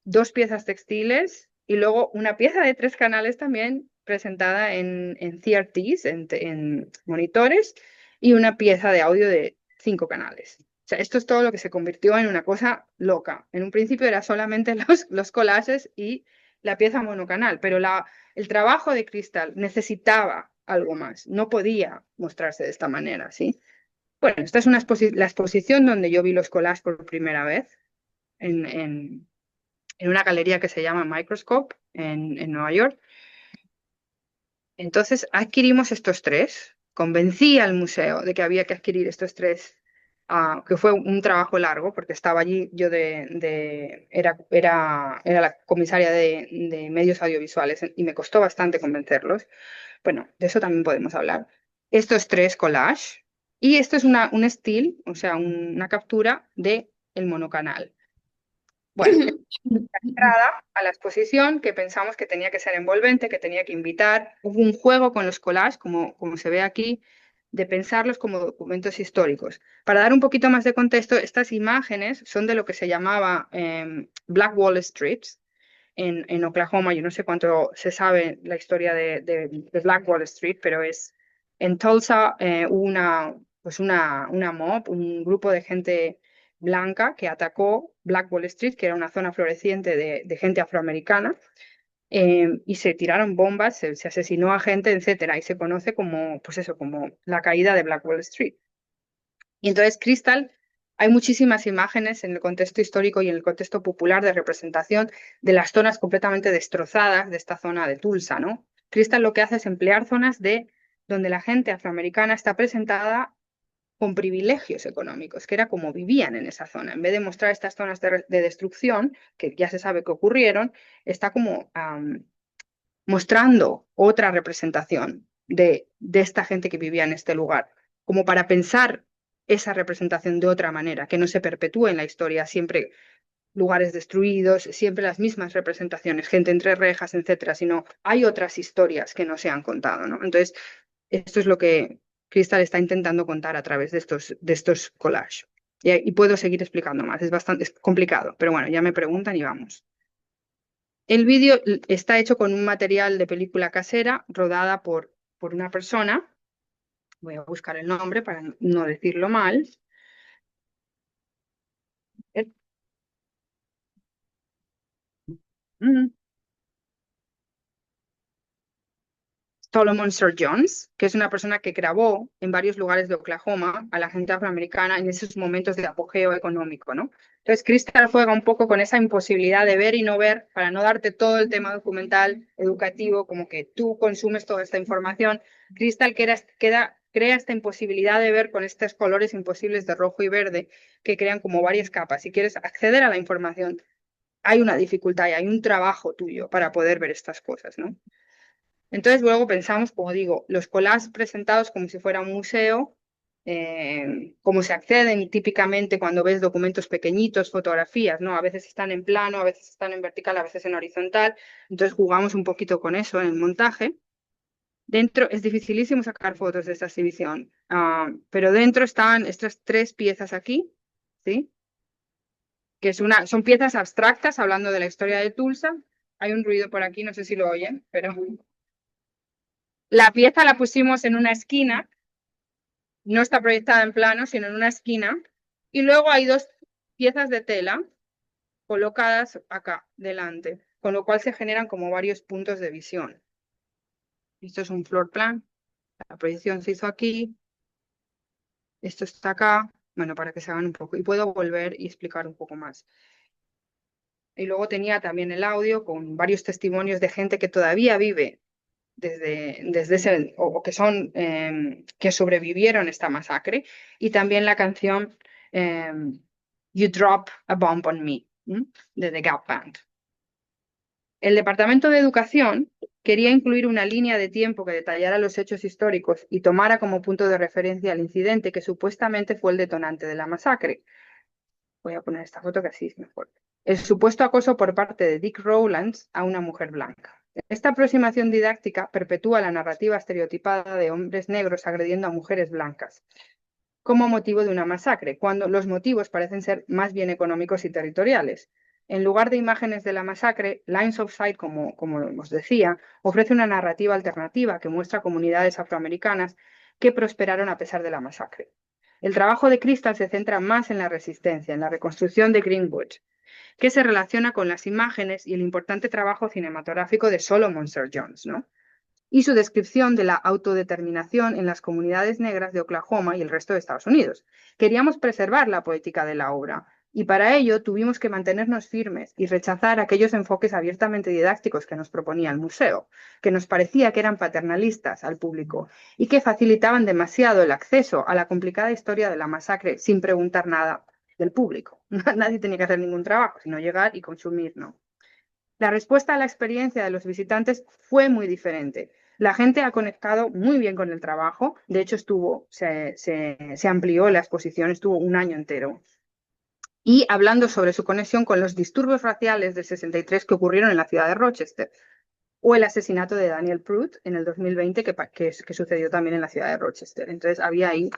2 piezas textiles y luego una pieza de 3 canales también presentada en CRTs, en monitores, y una pieza de audio de 5 canales. O sea, esto es todo lo que se convirtió en una cosa loca. En un principio era solamente los collages y la pieza monocanal, pero el trabajo de Cristal necesitaba algo más, no podía mostrarse de esta manera, ¿sí? Bueno, esta es la exposición donde yo vi los collages por primera vez en una galería que se llama Microscope en Nueva York. Entonces adquirimos estos 3, convencí al museo de que había que adquirir estos 3, que fue un trabajo largo porque estaba allí yo era la comisaria de medios audiovisuales y me costó bastante convencerlos. Bueno, de eso también podemos hablar. Estos 3 collages y esto es un still, o sea, una captura de el monocanal. Bueno, la entrada a la exposición que pensamos que tenía que ser envolvente, que tenía que invitar. Hubo un juego con los collages, como se ve aquí, de pensarlos como documentos históricos. Para dar un poquito más de contexto, estas imágenes son de lo que se llamaba Black Wall Street en Oklahoma. Yo no sé cuánto se sabe la historia de Black Wall Street, pero en Tulsa hubo una mob, un grupo de gente blanca que atacó Black Wall Street, que era una zona floreciente de gente afroamericana, y se tiraron bombas, se asesinó a gente, etcétera, y se conoce como, pues eso, como la caída de Black Wall Street. Y entonces Cristal, hay muchísimas imágenes en el contexto histórico y en el contexto popular de representación de las zonas completamente destrozadas de esta zona de Tulsa, ¿no? Cristal lo que hace es emplear zonas donde la gente afroamericana está presentada con privilegios económicos, que era como vivían en esa zona. En vez de mostrar estas zonas de destrucción, que ya se sabe que ocurrieron, está como mostrando otra representación de esta gente que vivía en este lugar, como para pensar esa representación de otra manera, que no se perpetúe en la historia siempre lugares destruidos, siempre las mismas representaciones, gente entre rejas, etcétera, sino hay otras historias que no se han contado, ¿no? Entonces, esto es lo que Cristal está intentando contar a través de estos collages. Y puedo seguir explicando más, es bastante complicado, pero bueno, ya me preguntan y vamos. El vídeo está hecho con un material de película casera rodada por una persona. Voy a buscar el nombre para no decirlo mal. Solomon Sir Jones, que es una persona que grabó en varios lugares de Oklahoma a la gente afroamericana en esos momentos de apogeo económico, ¿no? Entonces, Cristal juega un poco con esa imposibilidad de ver y no ver para no darte todo el tema documental, educativo, como que tú consumes toda esta información. Cristal crea esta imposibilidad de ver con estos colores imposibles de rojo y verde que crean como varias capas. Si quieres acceder a la información, hay una dificultad y hay un trabajo tuyo para poder ver estas cosas, ¿no? Entonces luego pensamos, como digo, los collages presentados como si fuera un museo, como se acceden típicamente cuando ves documentos pequeñitos, fotografías, ¿no? A veces están en plano, a veces están en vertical, a veces en horizontal. Entonces jugamos un poquito con eso en el montaje. Dentro es dificilísimo sacar fotos de esta exhibición, pero dentro están estas 3 piezas aquí, ¿sí? Que son piezas abstractas hablando de la historia de Tulsa. Hay un ruido por aquí, no sé si lo oyen, pero... La pieza la pusimos en una esquina, no está proyectada en plano, sino en una esquina. Y luego hay 2 piezas de tela colocadas acá, delante, con lo cual se generan como varios puntos de visión. Esto es un floor plan, la proyección se hizo aquí, esto está acá, Bueno, para que se hagan un poco. Y puedo volver y explicar un poco más. Y luego tenía también el audio con varios testimonios de gente que todavía vive desde ese, o que son, que sobrevivieron esta masacre. Y también la canción You Drop a Bomb on Me, de The Gap Band. El Departamento de Educación quería incluir una línea de tiempo que detallara los hechos históricos y tomara como punto de referencia el incidente que supuestamente fue el detonante de la masacre. Voy a poner esta foto que así es mejor. El supuesto acoso por parte de Dick Rowlands a una mujer blanca. Esta aproximación didáctica perpetúa la narrativa estereotipada de hombres negros agrediendo a mujeres blancas como motivo de una masacre, cuando los motivos parecen ser más bien económicos y territoriales. En lugar de imágenes de la masacre, Lines of Sight, como os decía, ofrece una narrativa alternativa que muestra comunidades afroamericanas que prosperaron a pesar de la masacre. El trabajo de Crystal se centra más en la resistencia, en la reconstrucción de Greenwood, que se relaciona con las imágenes y el importante trabajo cinematográfico de Solomon Sir Jones, ¿no? Y su descripción de la autodeterminación en las comunidades negras de Oklahoma y el resto de Estados Unidos. Queríamos preservar la poética de la obra y para ello tuvimos que mantenernos firmes y rechazar aquellos enfoques abiertamente didácticos que nos proponía el museo, que nos parecía que eran paternalistas al público y que facilitaban demasiado el acceso a la complicada historia de la masacre sin preguntar nada del público. Nadie tenía que hacer ningún trabajo, sino llegar y consumir, ¿no? La respuesta a la experiencia de los visitantes fue muy diferente. La gente ha conectado muy bien con el trabajo. De hecho, se amplió la exposición, estuvo un año entero. Y hablando sobre su conexión con los disturbios raciales del 63 que ocurrieron en la ciudad de Rochester, o el asesinato de Daniel Pruitt en el 2020, que sucedió también en la ciudad de Rochester. Entonces, había ahí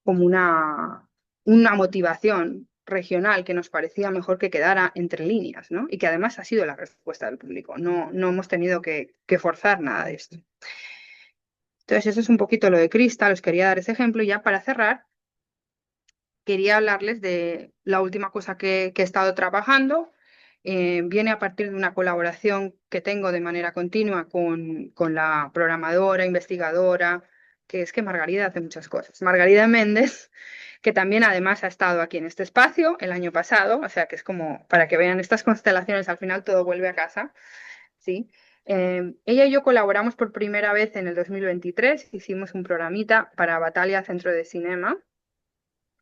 como una motivación regional que nos parecía mejor que quedara entre líneas, ¿no? Y que además ha sido la respuesta del público. No hemos tenido que forzar nada de esto. Entonces, eso es un poquito lo de Crystal. Os quería dar ese ejemplo y ya para cerrar, quería hablarles de la última cosa que he estado trabajando. Viene a partir de una colaboración que tengo de manera continua con la programadora, investigadora, que es que Margarida hace muchas cosas. Margarida Méndez, que también además ha estado aquí en este espacio el año pasado, o sea que es como para que vean estas constelaciones, al final todo vuelve a casa, ¿sí? Ella y yo colaboramos por primera vez en el 2023, hicimos un programita para Batalia Centro de Cinema.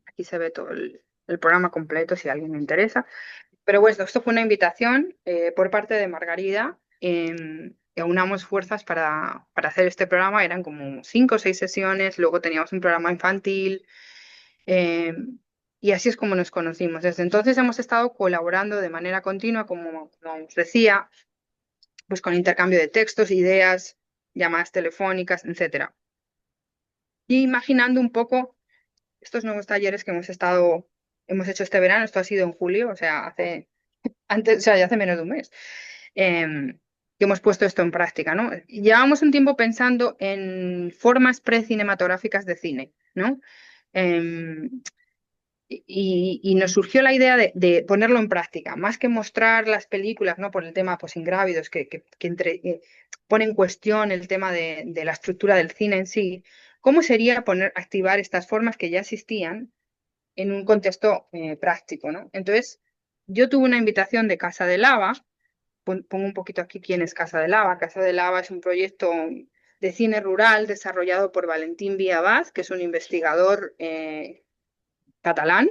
Aquí se ve todo el programa completo si a alguien le interesa. Pero bueno, esto fue una invitación por parte de Margarida, que unamos fuerzas para hacer este programa. Eran como 5 o 6 sesiones, luego teníamos un programa infantil y así es como nos conocimos. Desde entonces hemos estado colaborando de manera continua, como os decía, pues con intercambio de textos, ideas, llamadas telefónicas, etc. Y imaginando un poco estos nuevos talleres que hemos hecho este verano. Esto ha sido en julio, o sea, ya hace menos de un mes, que hemos puesto esto en práctica, ¿no? Llevamos un tiempo pensando en formas precinematográficas de cine, ¿no? Em, y nos surgió la idea de ponerlo en práctica, más que mostrar las películas, ¿no? Por el tema pues, ingrávidos, que pone en cuestión el tema de la estructura del cine en sí. ¿Cómo sería activar estas formas que ya existían en un contexto práctico, ¿no? Entonces, yo tuve una invitación de Casa de Lava. Pongo un poquito aquí quién es Casa de Lava. Casa de Lava es un proyecto de cine rural desarrollado por Valentín Viabaz, que es un investigador catalán.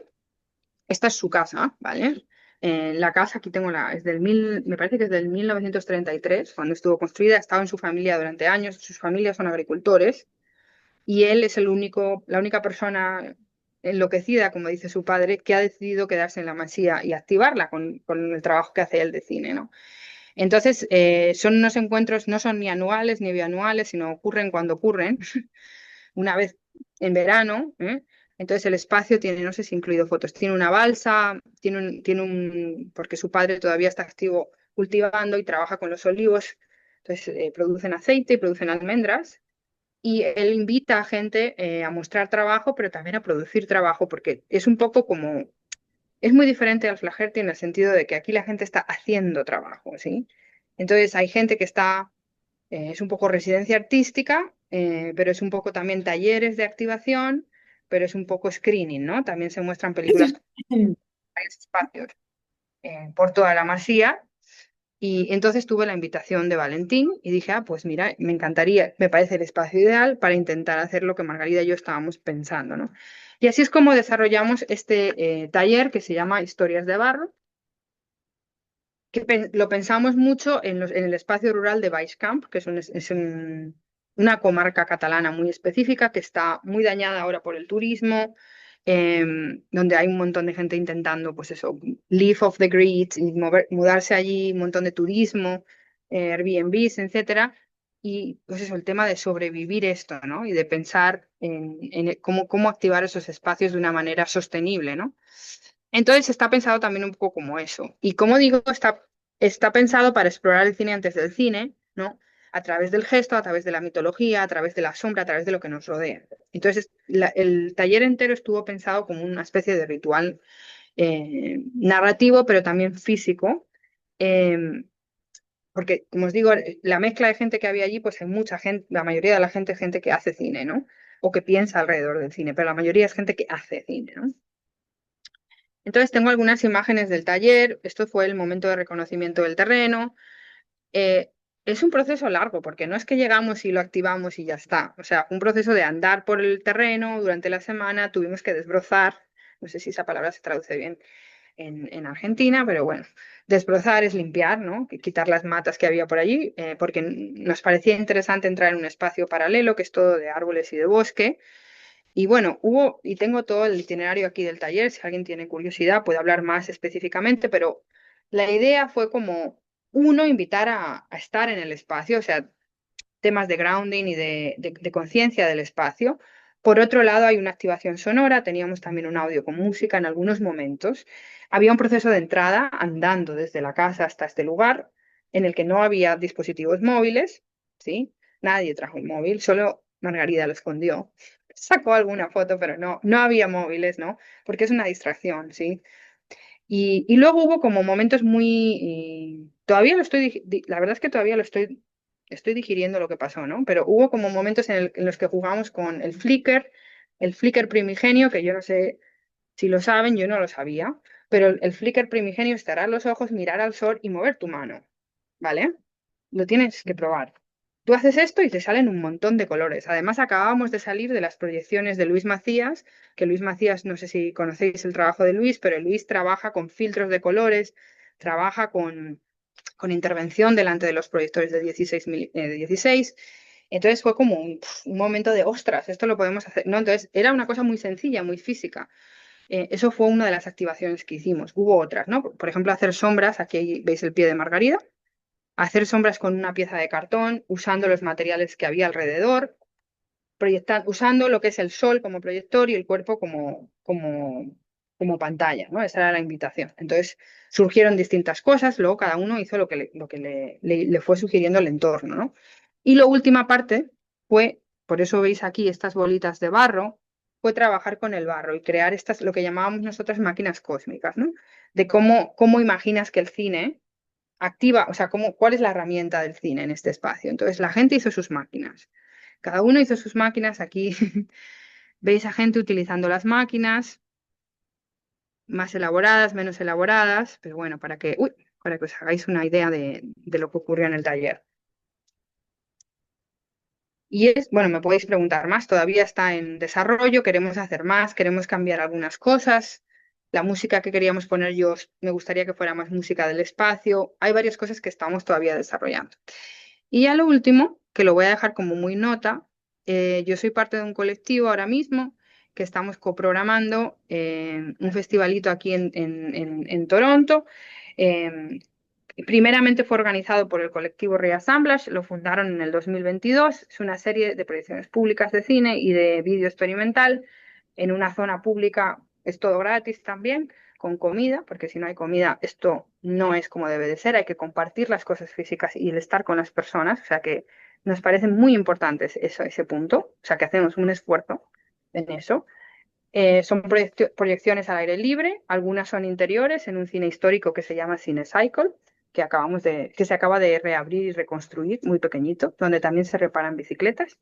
Esta es su casa, ¿vale? La casa, aquí tengo me parece que es del 1933, cuando estuvo construida. Ha estado en su familia durante años. Sus familias son agricultores y él es la única persona enloquecida, como dice su padre, que ha decidido quedarse en la Masía y activarla con el trabajo que hace él de cine, ¿no? Entonces, son unos encuentros, no son ni anuales ni bianuales, sino ocurren cuando ocurren, una vez en verano, ¿eh? Entonces el espacio tiene, no sé si incluido fotos, tiene una balsa, porque su padre todavía está activo cultivando y trabaja con los olivos, entonces producen aceite y producen almendras. Y él invita a gente a mostrar trabajo, pero también a producir trabajo, porque es un poco es muy diferente al Flaherty en el sentido de que aquí la gente está haciendo trabajo, ¿sí? Entonces hay gente que es un poco residencia artística, pero es un poco también talleres de activación, pero es un poco screening, ¿no? También se muestran películas en varios espacios por toda la Masía. Y entonces tuve la invitación de Valentín y dije, ah, pues mira, me encantaría, me parece el espacio ideal para intentar hacer lo que Margarida y yo estábamos pensando, ¿no? Y así es como desarrollamos este taller que se llama Historias de Barro, que lo pensamos mucho en el espacio rural de Baix-Camp, que una comarca catalana muy específica que está muy dañada ahora por el turismo, donde hay un montón de gente intentando, pues eso, live off the grid y mudarse allí, un montón de turismo, Airbnbs, etcétera. Y pues eso, el tema de sobrevivir esto, ¿no? Y de pensar en cómo activar esos espacios de una manera sostenible, ¿no? Entonces está pensado también un poco como eso. Y como digo, está pensado para explorar el cine antes del cine, ¿no? A través del gesto, a través de la mitología, a través de la sombra, a través de lo que nos rodea. Entonces, el taller entero estuvo pensado como una especie de ritual narrativo, pero también físico. eh, Porque, como os digo, la mezcla de gente que había allí, pues hay mucha gente, la mayoría de la gente es gente que hace cine, ¿no? O que piensa alrededor del cine, pero la mayoría es gente que hace cine, ¿no? Entonces tengo algunas imágenes del taller, esto fue el momento de reconocimiento del terreno. Eh, es un proceso largo porque no es que llegamos y lo activamos y ya está. O sea, fue un proceso de andar por el terreno durante la semana, tuvimos que desbrozar, no sé si esa palabra se traduce bien en Argentina, pero bueno, desbrozar es limpiar, ¿no? Quitar las matas que había por allí, porque nos parecía interesante entrar en un espacio paralelo que es todo de árboles y de bosque. Y bueno, y tengo todo el itinerario aquí del taller, si alguien tiene curiosidad puede hablar más específicamente, pero la idea fue como, uno, invitar a estar en el espacio, o sea, temas de grounding y de conciencia del espacio. Por otro lado, hay una activación sonora, teníamos también un audio con música en algunos momentos. Había un proceso de entrada andando desde la casa hasta este lugar, en el que no había dispositivos móviles, ¿sí? Nadie trajo un móvil, solo Margarida lo escondió. Sacó alguna foto, pero no había móviles, ¿no? Porque es una distracción, ¿sí? Y luego hubo como momentos todavía lo la verdad es que todavía estoy digiriendo lo que pasó, ¿no? Pero hubo como momentos en los que jugamos con el flicker primigenio, que yo no sé si lo saben, yo no lo sabía, pero el flicker primigenio es cerrar los ojos, mirar al sol y mover tu mano, ¿vale? Lo tienes que probar. Tú haces esto y te salen un montón de colores. Además, acabábamos de salir de las proyecciones de Luis Macías, que Luis Macías, no sé si conocéis el trabajo de Luis, pero Luis trabaja con filtros de colores, trabaja con intervención delante de los proyectores de 16. Entonces fue como un momento de, ostras, esto lo podemos hacer. No, entonces era una cosa muy sencilla, muy física. Eso fue una de las activaciones que hicimos. Hubo otras, ¿no? Por ejemplo, hacer sombras. Aquí veis el pie de Margarida. Hacer sombras con una pieza de cartón, usando los materiales que había alrededor, usando lo que es el sol como proyector y el cuerpo como pantalla, ¿no? Esa era la invitación. Entonces surgieron distintas cosas, luego cada uno hizo lo que le fue sugiriendo el entorno, ¿no? Y la última parte fue, por eso veis aquí estas bolitas de barro, fue trabajar con el barro y crear estas, lo que llamábamos nosotras máquinas cósmicas, ¿no? De cómo imaginas que el cine activa, o sea, cuál es la herramienta del cine en este espacio. Entonces, la gente hizo sus máquinas. Cada uno hizo sus máquinas. Aquí veis a gente utilizando las máquinas, más elaboradas, menos elaboradas, pero bueno, para que os hagáis una idea de lo que ocurrió en el taller. Bueno, me podéis preguntar más, todavía está en desarrollo, queremos hacer más, queremos cambiar algunas cosas. La música que queríamos poner me gustaría que fuera más música del espacio. Hay varias cosas que estamos todavía desarrollando. Y ya lo último, que lo voy a dejar como muy nota, yo soy parte de un colectivo ahora mismo que estamos coprogramando un festivalito aquí en Toronto. Eh, Primeramente fue organizado por el colectivo Reassemblage, lo fundaron en el 2022. Es una serie de proyecciones públicas de cine y de vídeo experimental en una zona pública. Es todo gratis también, con comida, porque si no hay comida, esto no es como debe de ser. Hay que compartir las cosas físicas y el estar con las personas. O sea que nos parece muy importante ese punto. O sea que hacemos un esfuerzo en eso. Son proyecciones al aire libre, algunas son interiores en un cine histórico que se llama Cinecycle, que se acaba de reabrir y reconstruir, muy pequeñito, donde también se reparan bicicletas.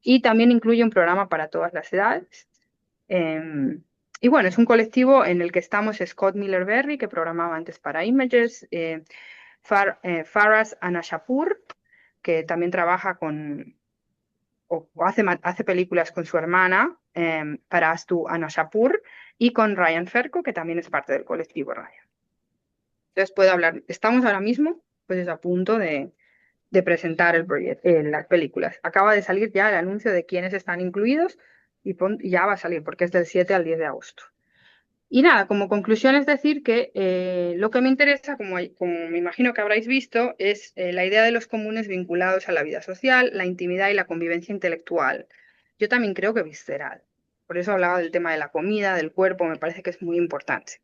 Y también incluye un programa para todas las edades. Em, y bueno, es un colectivo en el que estamos Scott Miller Berry, que programaba antes para Images, Faraz Anashapur, que también trabaja con, o hace películas con su hermana, Parastu Anashapur, y con Ryan Ferco, que también es parte del colectivo Ryan. Entonces puedo hablar, estamos ahora mismo pues a punto de presentar el proyecto, las películas. Acaba de salir ya el anuncio de quiénes están incluidos y ya va a salir porque es del 7 al 10 de agosto. Y nada, como conclusión es decir que lo que me interesa, como me imagino que habréis visto, es la idea de los comunes vinculados a la vida social, la intimidad y la convivencia intelectual. Yo también creo que visceral. Por eso hablaba del tema de la comida, del cuerpo, me parece que es muy importante.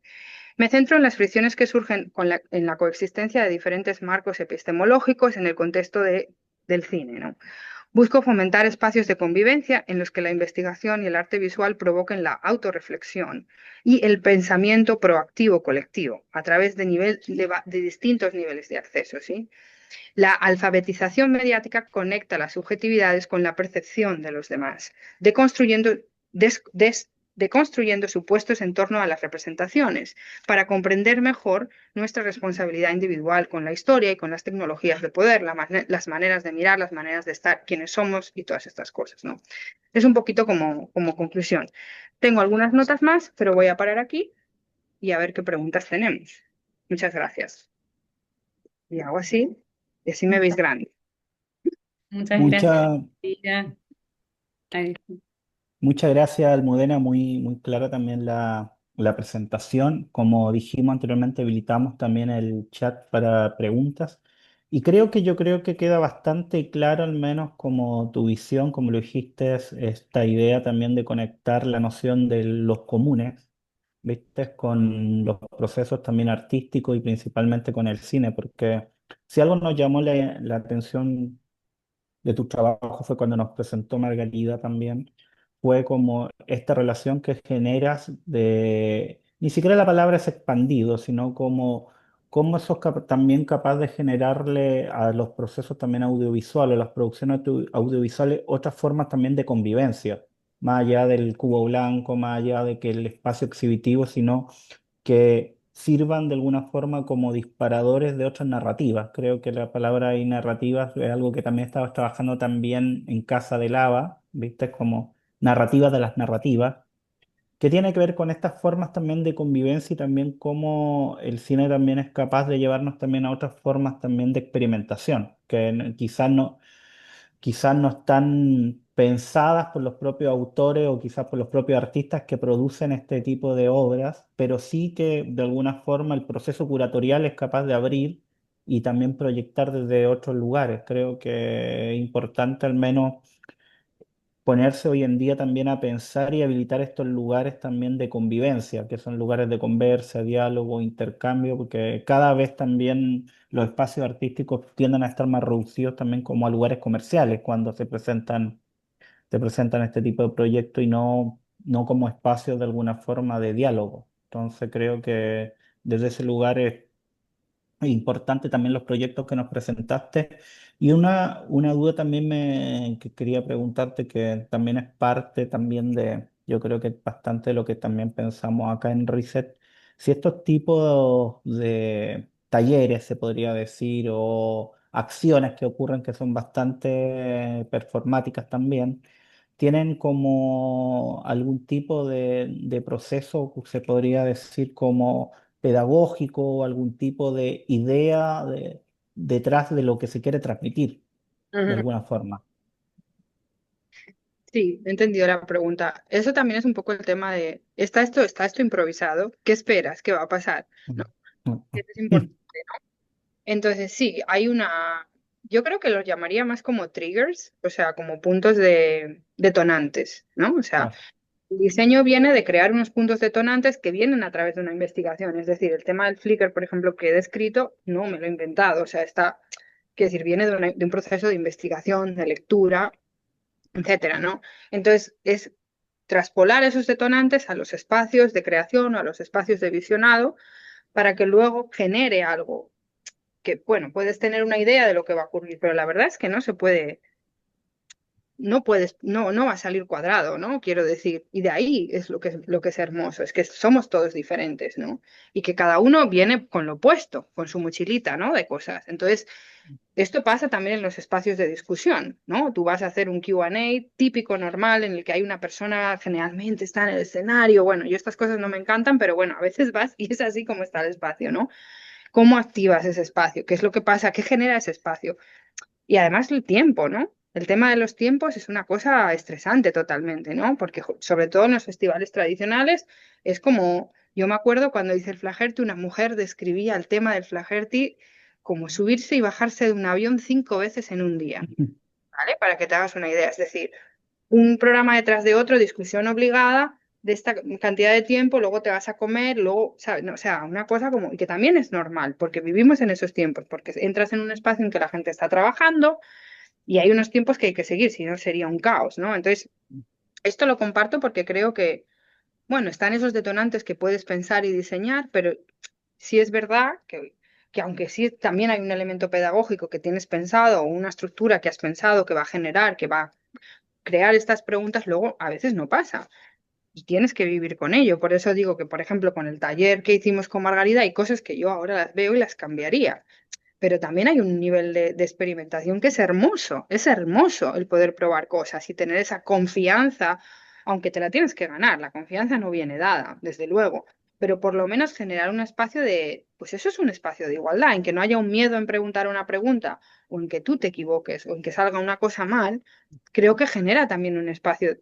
Me centro en las fricciones que surgen en la coexistencia de diferentes marcos epistemológicos en el contexto del cine, ¿no? Busco fomentar espacios de convivencia en los que la investigación y el arte visual provoquen la autorreflexión y el pensamiento proactivo colectivo a través de distintos niveles de acceso, ¿sí? La alfabetización mediática conecta las subjetividades con la percepción de los demás, deconstruyendo supuestos en torno a las representaciones, para comprender mejor nuestra responsabilidad individual con la historia y con las tecnologías de poder, las maneras de mirar, las maneras de estar, quiénes somos y todas estas cosas, ¿no? Es un poquito como conclusión. Tengo algunas notas más, pero voy a parar aquí y a ver qué preguntas tenemos. Muchas gracias. Y hago así, y así me veis grande. Muchas gracias, Mucha, Mira. Ay, Muchas gracias, Almudena. Muy clara también la presentación. Como dijimos anteriormente, habilitamos también el chat para preguntas. Y yo creo que queda bastante claro, al menos como tu visión, como lo dijiste, esta idea también de conectar la noción de los comunes, ¿viste? Con los procesos también artísticos y principalmente con el cine, porque si algo nos llamó la atención de tu trabajo fue cuando nos presentó Margarida también, fue como esta relación que generas de, ni siquiera la palabra es expandido, sino como sos también capaz de generarle a los procesos también audiovisuales, las producciones audiovisuales, otras formas también de convivencia, más allá del cubo blanco, más allá de que el espacio exhibitivo, sino que sirvan de alguna forma como disparadores de otras narrativas. Creo que la palabra ahí narrativas es algo que también estabas trabajando también en Casa de Lava, ¿viste? Como narrativas de las narrativas, que tiene que ver con estas formas también de convivencia y también cómo el cine también es capaz de llevarnos también a otras formas también de experimentación, que quizás no están pensadas por los propios autores o quizás por los propios artistas que producen este tipo de obras, pero sí que de alguna forma el proceso curatorial es capaz de abrir y también proyectar desde otros lugares. Creo que es importante al menos ponerse hoy en día también a pensar y habilitar estos lugares también de convivencia, que son lugares de conversa, diálogo, intercambio, porque cada vez también los espacios artísticos tienden a estar más reducidos también como a lugares comerciales cuando se presentan este tipo de proyectos y no como espacios de alguna forma de diálogo. Entonces creo que desde ese lugar es importante también los proyectos que nos presentaste. Y una duda también que quería preguntarte, que también es parte también de, yo creo que es bastante de lo que también pensamos acá en Reset, si estos tipos de talleres, se podría decir, o acciones que ocurren que son bastante performáticas también, tienen como algún tipo de proceso, se podría decir como pedagógico o algún tipo de idea detrás de lo que se quiere transmitir, de Ujú. alguna forma. Sí, he entendido la pregunta. Eso también es un poco el tema de, está esto improvisado? ¿Qué esperas? ¿Qué va a pasar? ¿No? Mm, mm, Eso es mm. importante. Entonces, sí, yo creo que los llamaría más como triggers, o sea, como puntos detonantes, ¿no? O sea, Claro. el diseño viene de crear unos puntos detonantes que vienen a través de una investigación. Es decir, el tema del Flickr, por ejemplo, que he descrito, no me lo he inventado. O sea, quiero decir, viene de un proceso de investigación, de lectura, etcétera, ¿no? Entonces, es traspolar esos detonantes a los espacios de creación o a los espacios de visionado para que luego genere algo que, bueno, puedes tener una idea de lo que va a ocurrir, pero la verdad es que no se puede, no puedes, no va a salir cuadrado, ¿no? Quiero decir, y de ahí es lo que es hermoso, es que somos todos diferentes, ¿no? Y que cada uno viene con lo opuesto, con su mochilita, ¿no? De cosas. Entonces, esto pasa también en los espacios de discusión, ¿no? Tú vas a hacer un Q&A típico, normal, en el que hay una persona, generalmente está en el escenario. Bueno, yo estas cosas no me encantan, pero bueno, a veces vas y es así como está el espacio, ¿no? ¿Cómo activas ese espacio? ¿Qué es lo que pasa? ¿Qué genera ese espacio? Y además el tiempo, ¿no? El tema de los tiempos es una cosa estresante totalmente, ¿no? Porque sobre todo en los festivales tradicionales es como, yo me acuerdo cuando hice el Flaherty, una mujer describía el tema del Flaherty como subirse y bajarse de un avión 5 veces en un día, ¿vale? Para que te hagas una idea. Es decir, un programa detrás de otro, discusión obligada de esta cantidad de tiempo, luego te vas a comer, luego, ¿sabes? No, o sea, una cosa como, y que también es normal, porque vivimos en esos tiempos, porque entras en un espacio en que la gente está trabajando y hay unos tiempos que hay que seguir, si no sería un caos, ¿no? Entonces, esto lo comparto porque creo que, bueno, están esos detonantes que puedes pensar y diseñar, pero sí es verdad que aunque sí también hay un elemento pedagógico que tienes pensado o una estructura que has pensado que va a generar, que va a crear estas preguntas, luego a veces no pasa y tienes que vivir con ello. Por eso digo que, por ejemplo, con el taller que hicimos con Margarida hay cosas que yo ahora las veo y las cambiaría. Pero también hay un nivel de experimentación que es hermoso el poder probar cosas y tener esa confianza, aunque te la tienes que ganar, la confianza no viene dada, desde luego, pero por lo menos generar un espacio de, pues eso es un espacio de igualdad, en que no haya un miedo en preguntar una pregunta, o en que tú te equivoques, o en que salga una cosa mal, creo que genera también un espacio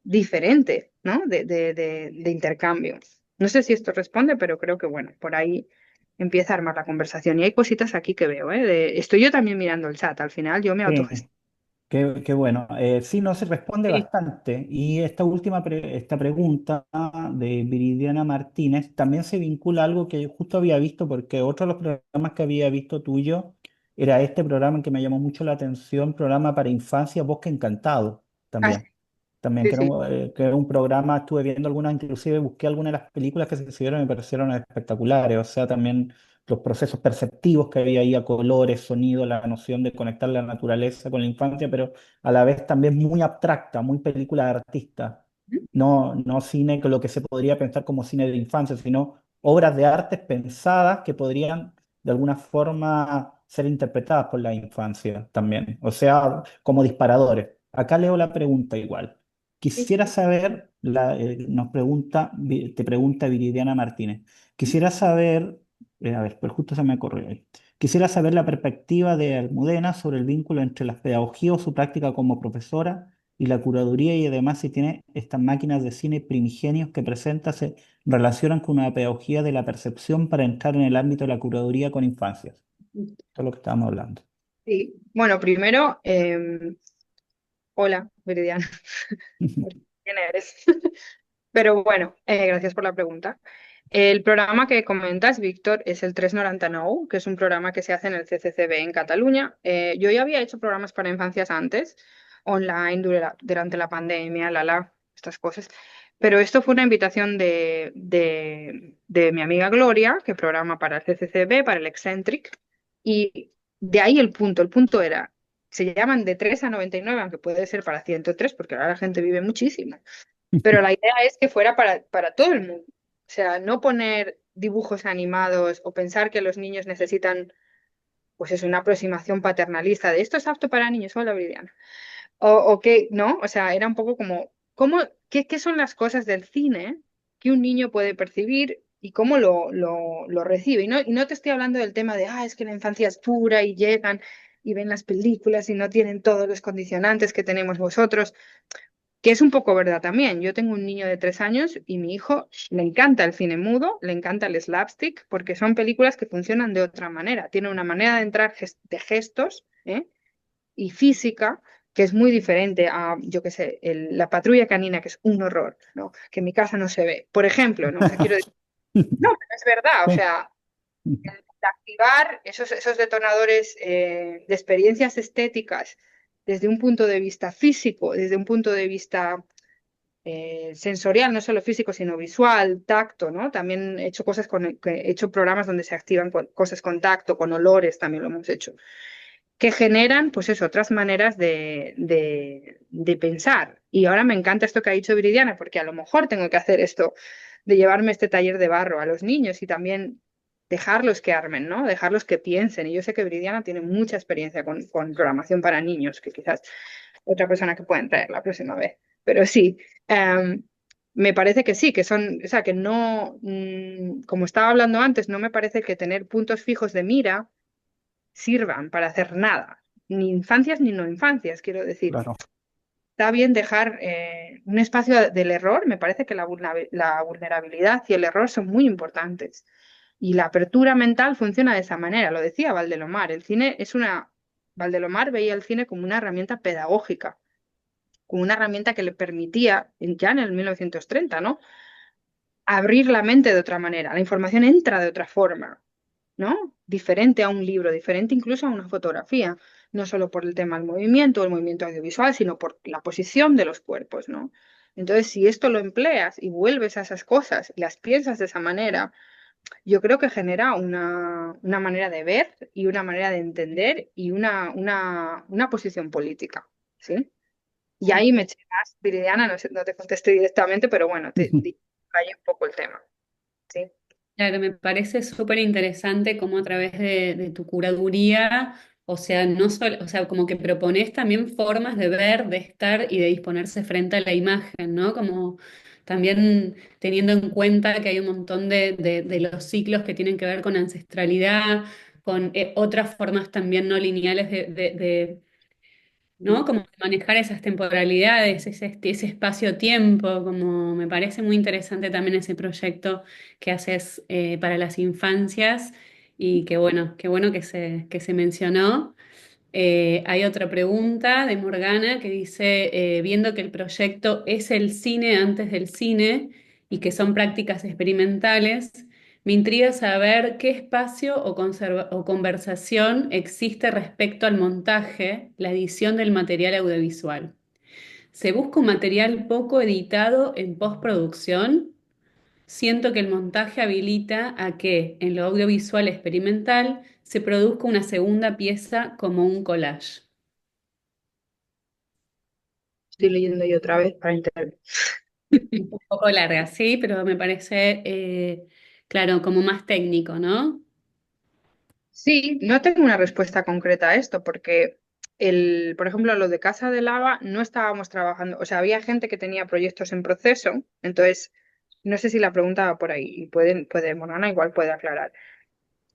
diferente, ¿no? De intercambio. No sé si esto responde, pero creo que, bueno, por ahí empieza a armar la conversación. Y hay cositas aquí que veo, ¿eh? Estoy yo también mirando el chat, al final yo me Sí, autogestiono. qué bueno. Sí, no se responde Sí. bastante. Y esta última esta pregunta de Viridiana Martínez también se vincula a algo que yo justo había visto, porque otro de los programas que había visto tuyo era este programa que me llamó mucho la atención, programa para infancia Bosque Encantado Ah, también. También, sí, sí. que era un programa, estuve viendo algunas, inclusive busqué algunas de las películas que se exhibieron y me parecieron espectaculares. O sea, también los procesos perceptivos que había ahí, a colores, sonido, la noción de conectar la naturaleza con la infancia, pero a la vez también muy abstracta, muy película de artista. No cine, que lo que se podría pensar como cine de infancia, sino obras de artes pensadas que podrían de alguna forma ser interpretadas por la infancia también. O sea, como disparadores. Acá leo la pregunta igual. Sí. Quisiera saber, te pregunta Viridiana Martínez, quisiera saber, a ver, pues justo se me ocurrió ahí. Quisiera saber la perspectiva de Almudena sobre el vínculo entre la pedagogía o su práctica como profesora y la curaduría y además si tiene estas máquinas de cine primigenios que presenta se relacionan con una pedagogía de la percepción para entrar en el ámbito de la curaduría con infancias. Esto es lo que estábamos hablando. Sí. Bueno, primero, hola, Viridiana. ¿Quién eres? Pero bueno, gracias por la pregunta. El programa que comentas, Víctor, es el 399, que es un programa que se hace en el CCCB en Cataluña. Yo ya había hecho programas para infancias antes, online, durante la pandemia, estas cosas. Pero esto fue una invitación de mi amiga Gloria, que programa para el CCCB, para el Eccentric. Y de ahí el punto. El punto era, se llaman de 3 a 99, aunque puede ser para 103, porque ahora la gente vive muchísimo. Pero la idea es que fuera para todo el mundo. O sea, no poner dibujos animados o pensar que los niños necesitan, pues es una aproximación paternalista de esto es apto para niños, hola, Viridiana. O que, ¿no? O sea, era un poco como, qué son las cosas del cine que un niño puede percibir y cómo lo recibe? Y no te estoy hablando del tema de, es que la infancia es pura y llegan y ven las películas y no tienen todos los condicionantes que tenemos vosotros. Que es un poco verdad también. Yo tengo un niño de 3 años y mi hijo le encanta el cine mudo, le encanta el slapstick, porque son películas que funcionan de otra manera. Tiene una manera de entrar de gestos, ¿eh? Y física que es muy diferente a, yo qué sé, la patrulla canina, que es un horror, ¿no? Que en mi casa no se ve. Por ejemplo, ¿no? O sea, quiero decir, no, pero es verdad, o Sí. sea, de activar esos detonadores de experiencias estéticas desde un punto de vista físico, desde un punto de vista sensorial, no solo físico, sino visual, tacto, ¿no? También he hecho he hecho programas donde se activan cosas con tacto, con olores, también lo hemos hecho. que generan, pues eso, otras maneras de pensar. Y ahora me encanta esto que ha dicho Viridiana, porque a lo mejor tengo que hacer esto de llevarme este taller de barro a los niños y también dejarlos que armen, ¿no? Dejarlos que piensen. Y yo sé que Viridiana tiene mucha experiencia con programación para niños, que quizás otra persona que pueda traer la próxima vez. Pero sí, me parece que sí, que son, o sea, que no, como estaba hablando antes, no me parece que tener puntos fijos de mira sirvan para hacer nada, ni infancias ni no infancias, quiero decir. Claro. Está bien dejar un espacio del error, me parece que la vulnerabilidad y el error son muy importantes. Y la apertura mental funciona de esa manera, lo decía Valdelomar, el cine es una... Valdelomar veía el cine como una herramienta pedagógica, como una herramienta que le permitía, ya en el 1930, ¿no? Abrir la mente de otra manera, la información entra de otra forma, ¿no? Diferente a un libro, diferente incluso a una fotografía, no solo por el tema del movimiento, el movimiento audiovisual, sino por la posición de los cuerpos, ¿no? Entonces, si esto lo empleas y vuelves a esas cosas y las piensas de esa manera, yo creo que genera una manera de ver y una manera de entender y una posición política, ¿sí? Y ahí me eché más, Viridiana, no, no te contesté directamente, pero bueno, te ahí un poco el tema, ¿sí? Claro, me parece súper interesante cómo a través de tu curaduría, o sea, no solo, o sea, como que propones también formas de ver, de estar y de disponerse frente a la imagen, ¿no? Como también teniendo en cuenta que hay un montón de los ciclos que tienen que ver con ancestralidad, con otras formas también no lineales ¿no? Como manejar esas temporalidades, ese espacio-tiempo, como me parece muy interesante también ese proyecto que haces para las infancias y qué bueno que se mencionó. Hay otra pregunta de Morgana que dice, viendo que el proyecto es el cine antes del cine y que son prácticas experimentales, me intriga saber qué espacio o conversación existe respecto al montaje, la edición del material audiovisual. ¿Se busca un material poco editado en postproducción? Siento que el montaje habilita a que en lo audiovisual experimental se produzca una segunda pieza como un collage. Estoy leyendo yo otra vez para entender. Un poco larga, sí, pero me parece, claro, como más técnico, ¿no? Sí, no tengo una respuesta concreta a esto, porque por ejemplo, lo de Casa de Lava no estábamos trabajando, o sea, había gente que tenía proyectos en proceso, entonces no sé si la pregunta va por ahí, y puede, Morana igual puede aclarar,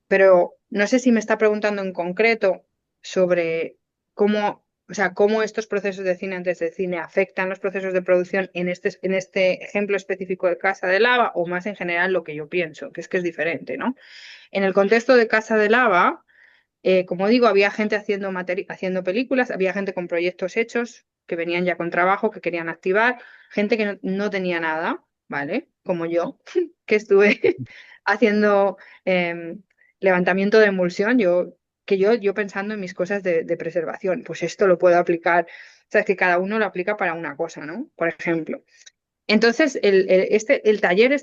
pero no sé si me está preguntando en concreto sobre cómo, o sea, cómo estos procesos de cine antes de cine afectan los procesos de producción en este ejemplo específico de Casa de Lava, o más en general lo que yo pienso, que es diferente, ¿no? En el contexto de Casa de Lava, como digo, había gente haciendo películas, había gente con proyectos hechos, que venían ya con trabajo, que querían activar, gente que no tenía nada, ¿vale? Como yo, que estuve haciendo levantamiento de emulsión, yo pensando en mis cosas de preservación, pues esto lo puedo aplicar, o sea, es que cada uno lo aplica para una cosa, ¿no? Por ejemplo. Entonces, el taller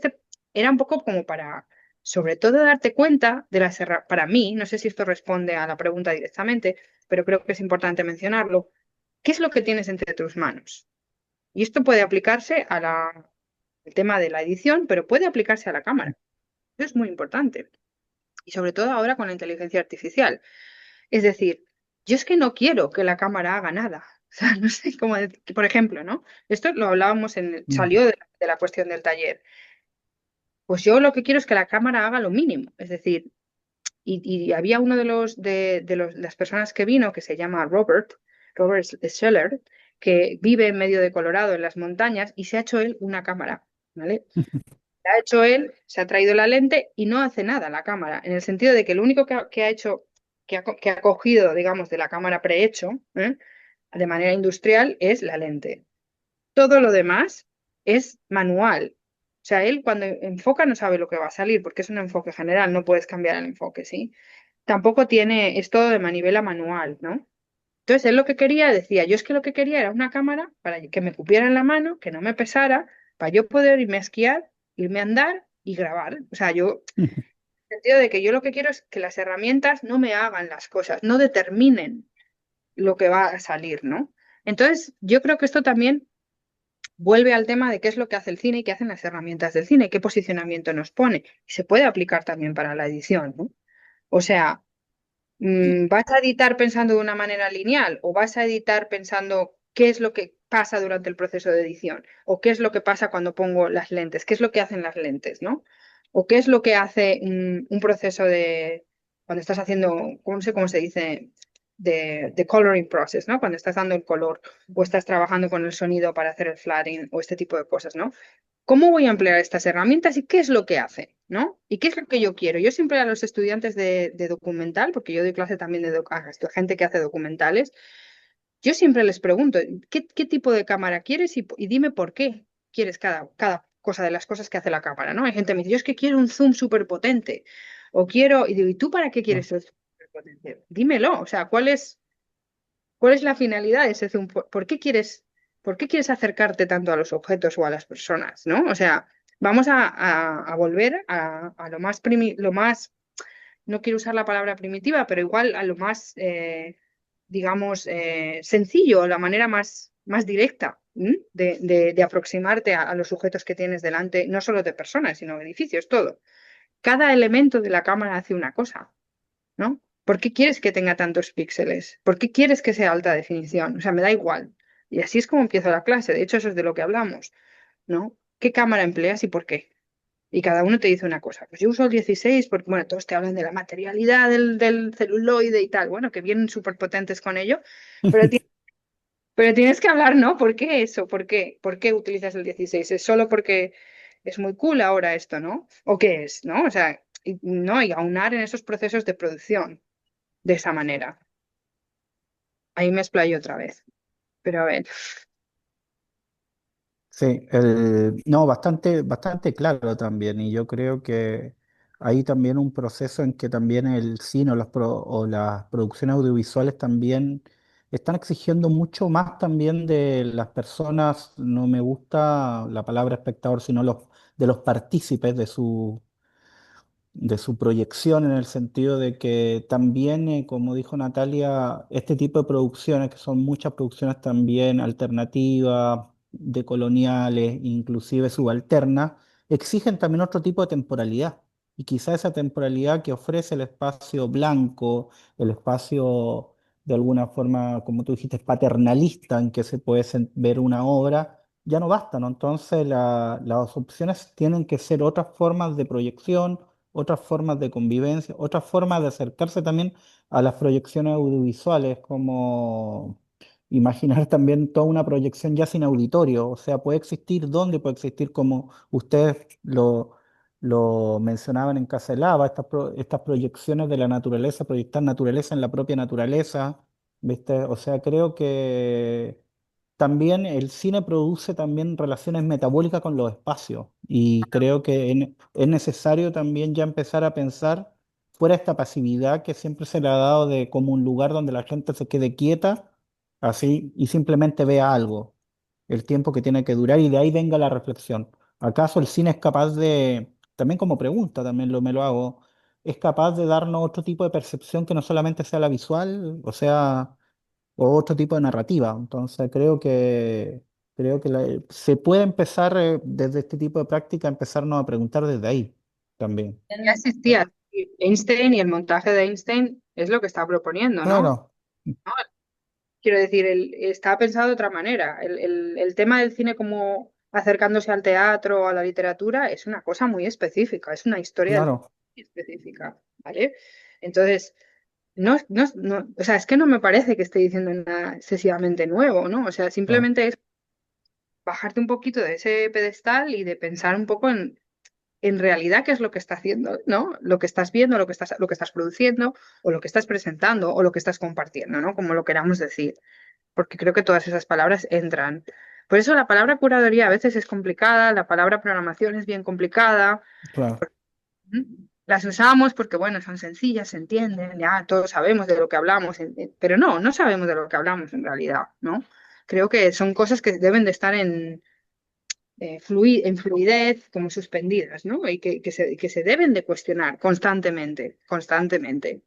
era un poco como para, sobre todo, darte cuenta de para mí, no sé si esto responde a la pregunta directamente, pero creo que es importante mencionarlo, ¿qué es lo que tienes entre tus manos? Y esto puede aplicarse al tema de la edición, pero puede aplicarse a la cámara. Eso es muy importante. Y sobre todo ahora con la inteligencia artificial. Es decir, yo es que no quiero que la cámara haga nada. O sea, no sé cómo, por ejemplo, ¿no? Esto lo hablábamos salió de la cuestión del taller. Pues yo lo que quiero es que la cámara haga lo mínimo. Es decir, y había uno las personas que vino, que se llama Robert Scheller, que vive en medio de Colorado, en las montañas, y se ha hecho él una cámara, ¿vale? La ha hecho él, se ha traído la lente y no hace nada la cámara, en el sentido de que lo único que ha hecho, que ha cogido, digamos, de la cámara prehecho, de manera industrial, es la lente. Todo lo demás es manual. O sea, él cuando enfoca no sabe lo que va a salir, porque es un enfoque general, no puedes cambiar el enfoque, ¿sí? Tampoco es todo de manivela manual, ¿no? Entonces, él lo que quería, decía, yo es que lo que quería era una cámara para que me cupiera en la mano, que no me pesara, para yo poder irme a esquiar, irme a andar y grabar. O sea, en el sentido de que yo lo que quiero es que las herramientas no me hagan las cosas, no determinen. lo que va a salir, ¿no? Entonces, yo creo que esto también vuelve al tema de qué es lo que hace el cine y qué hacen las herramientas del cine, qué posicionamiento nos pone. Y se puede aplicar también para la edición, ¿no? O sea, ¿vas a editar pensando de una manera lineal o vas a editar pensando qué es lo que pasa durante el proceso de edición? ¿O qué es lo que pasa cuando pongo las lentes? ¿Qué es lo que hacen las lentes, ¿no? ¿O qué es lo que hace un proceso de, cuando estás haciendo, no sé cómo se dice, de coloring process, ¿no? Cuando estás dando el color o estás trabajando con el sonido para hacer el flaring o este tipo de cosas, ¿no? ¿Cómo voy a emplear estas herramientas y qué es lo que hace? ¿No? ¿Y qué es lo que yo quiero? Yo siempre a los estudiantes de documental, porque yo doy clase también a gente que hace documentales, yo siempre les pregunto, ¿qué tipo de cámara quieres? Y dime por qué quieres cada cosa de las cosas que hace la cámara, ¿no? Hay gente que me dice, yo es que quiero un zoom súper potente, o quiero, y digo, ¿y tú para qué quieres el zoom súper potente? Dímelo, o sea, ¿cuál es la finalidad de ese zoom? ¿Por qué quieres acercarte tanto a los objetos o a las personas, ¿no? O sea, vamos a volver a lo más, no quiero usar la palabra primitiva, pero igual a lo más, digamos, sencillo, la manera más directa, ¿m? de aproximarte a los sujetos que tienes delante, no solo de personas, sino de edificios, todo. Cada elemento de la cámara hace una cosa, ¿no? ¿Por qué quieres que tenga tantos píxeles? ¿Por qué quieres que sea alta definición? O sea, me da igual. Y así es como empieza la clase. De hecho, eso es de lo que hablamos, ¿no? ¿Qué cámara empleas y por qué? Y cada uno te dice una cosa. Pues yo uso el 16 porque, bueno, todos te hablan de la materialidad del celuloide y tal. Bueno, que vienen súper potentes con ello, pero, pero tienes que hablar, ¿no? ¿Por qué eso? ¿Por qué? ¿Por qué utilizas el 16? ¿Es solo porque es muy cool ahora esto, ¿no? ¿O qué es, no? O sea, no, y aunar en esos procesos de producción de esa manera. Ahí me explayo otra vez. Pero a ver, Sí, no, bastante, bastante claro también, y yo creo que hay también un proceso en que también el cine o las producciones audiovisuales también están exigiendo mucho más también de las personas, no me gusta la palabra espectador, sino de los partícipes de su proyección, en el sentido de que también, como dijo Natalia, este tipo de producciones, que son muchas producciones también alternativas, decoloniales, inclusive subalternas, exigen también otro tipo de temporalidad. Y quizá esa temporalidad que ofrece el espacio blanco, el espacio de alguna forma, como tú dijiste, paternalista, en que se puede ver una obra, ya no basta, ¿no? Entonces las opciones tienen que ser otras formas de proyección, otras formas de convivencia, otras formas de acercarse también a las proyecciones audiovisuales, como imaginar también toda una proyección ya sin auditorio, o sea, puede existir donde puede existir, como ustedes lo mencionaban en Casa Lava, estas proyecciones de la naturaleza, proyectar naturaleza en la propia naturaleza, ¿viste? O sea, creo que también el cine produce también relaciones metabólicas con los espacios, y creo que es necesario también ya empezar a pensar fuera de esta pasividad que siempre se le ha dado de como un lugar donde la gente se quede quieta así y simplemente vea algo, el tiempo que tiene que durar, y de ahí venga la reflexión. ¿Acaso el cine es capaz de, también como pregunta, también me lo hago, es capaz de darnos otro tipo de percepción que no solamente sea la visual, o sea, o otro tipo de narrativa? Entonces se puede empezar, desde este tipo de práctica, empezarnos a preguntar desde ahí también. ya existía Einstein y el montaje de Einstein es lo que está proponiendo, ¿no? Claro, ¿No? Quiero decir, está pensado de otra manera. El tema del cine como acercándose al teatro o a la literatura es una cosa muy específica, es una historia del claro, muy específica, ¿vale? Entonces, o sea, es que no me parece que esté diciendo nada excesivamente nuevo, ¿no? O sea, claro, simplemente es bajarte un poquito de ese pedestal y de pensar un poco en realidad qué es lo que está haciendo, ¿no? Lo que estás viendo, lo que estás produciendo, o lo que estás presentando, o lo que estás compartiendo, ¿no? Como lo queramos decir, porque creo que todas esas palabras entran. Por eso la palabra curaduría a veces es complicada, la palabra programación es bien complicada. claro. Las usamos porque, bueno, son sencillas, se entienden, ya todos sabemos de lo que hablamos, pero no sabemos de lo que hablamos en realidad, ¿no? Creo que son cosas que deben de estar en fluidez, como suspendidas, ¿no? Y que se deben de cuestionar constantemente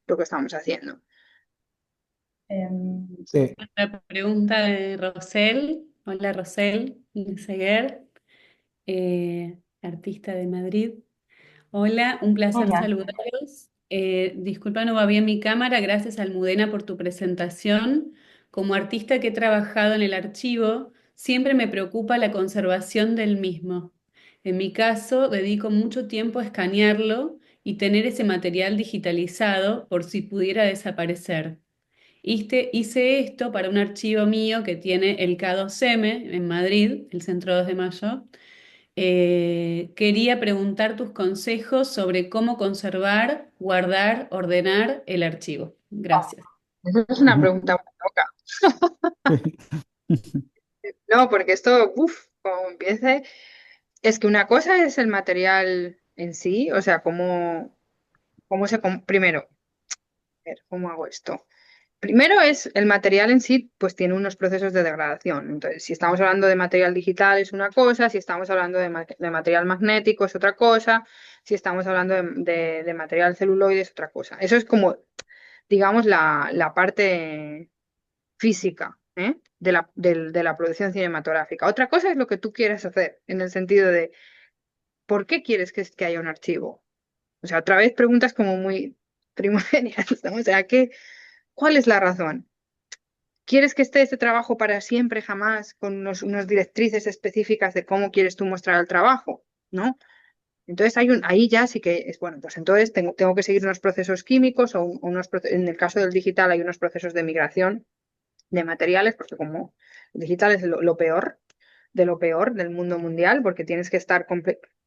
lo que estamos haciendo. Sí. La pregunta de Rosel. Hola Rosel Seguer, artista de Madrid. Hola, un placer Hola. saludarlos. Disculpa, no va bien mi cámara. Gracias, Almudena, por tu presentación. Como artista que he trabajado en el archivo, siempre me preocupa la conservación del mismo. En mi caso, dedico mucho tiempo a escanearlo y tener ese material digitalizado por si pudiera desaparecer. Hice esto para un archivo mío que tiene el K2M en Madrid, el Centro 2 de Mayo. Quería preguntar tus consejos sobre cómo conservar, guardar, ordenar el archivo. Gracias. Esa es una pregunta muy loca. No, porque esto, uff, como empiece, es que una cosa es el material en sí, o sea, primero, a ver, ¿cómo hago esto? Primero es el material en sí, pues tiene unos procesos de degradación. Entonces, si estamos hablando de material digital es una cosa, si estamos hablando de material magnético es otra cosa, si estamos hablando de material celuloide es otra cosa. Eso es como, digamos, la parte física, ¿eh? De la producción cinematográfica. Otra cosa es lo que tú quieres hacer, en el sentido de, ¿por qué quieres que haya un archivo? O sea, otra vez preguntas como muy primordiales, ¿no? O sea, ¿cuál es la razón? ¿Quieres que esté este trabajo para siempre, jamás, con unas directrices específicas de cómo quieres tú mostrar el trabajo? ¿No? Entonces ahí ya sí que es bueno, pues entonces tengo que seguir unos procesos químicos o en el caso del digital hay unos procesos de migración de materiales, porque como el digital es lo peor de lo peor del mundo mundial, porque tienes que estar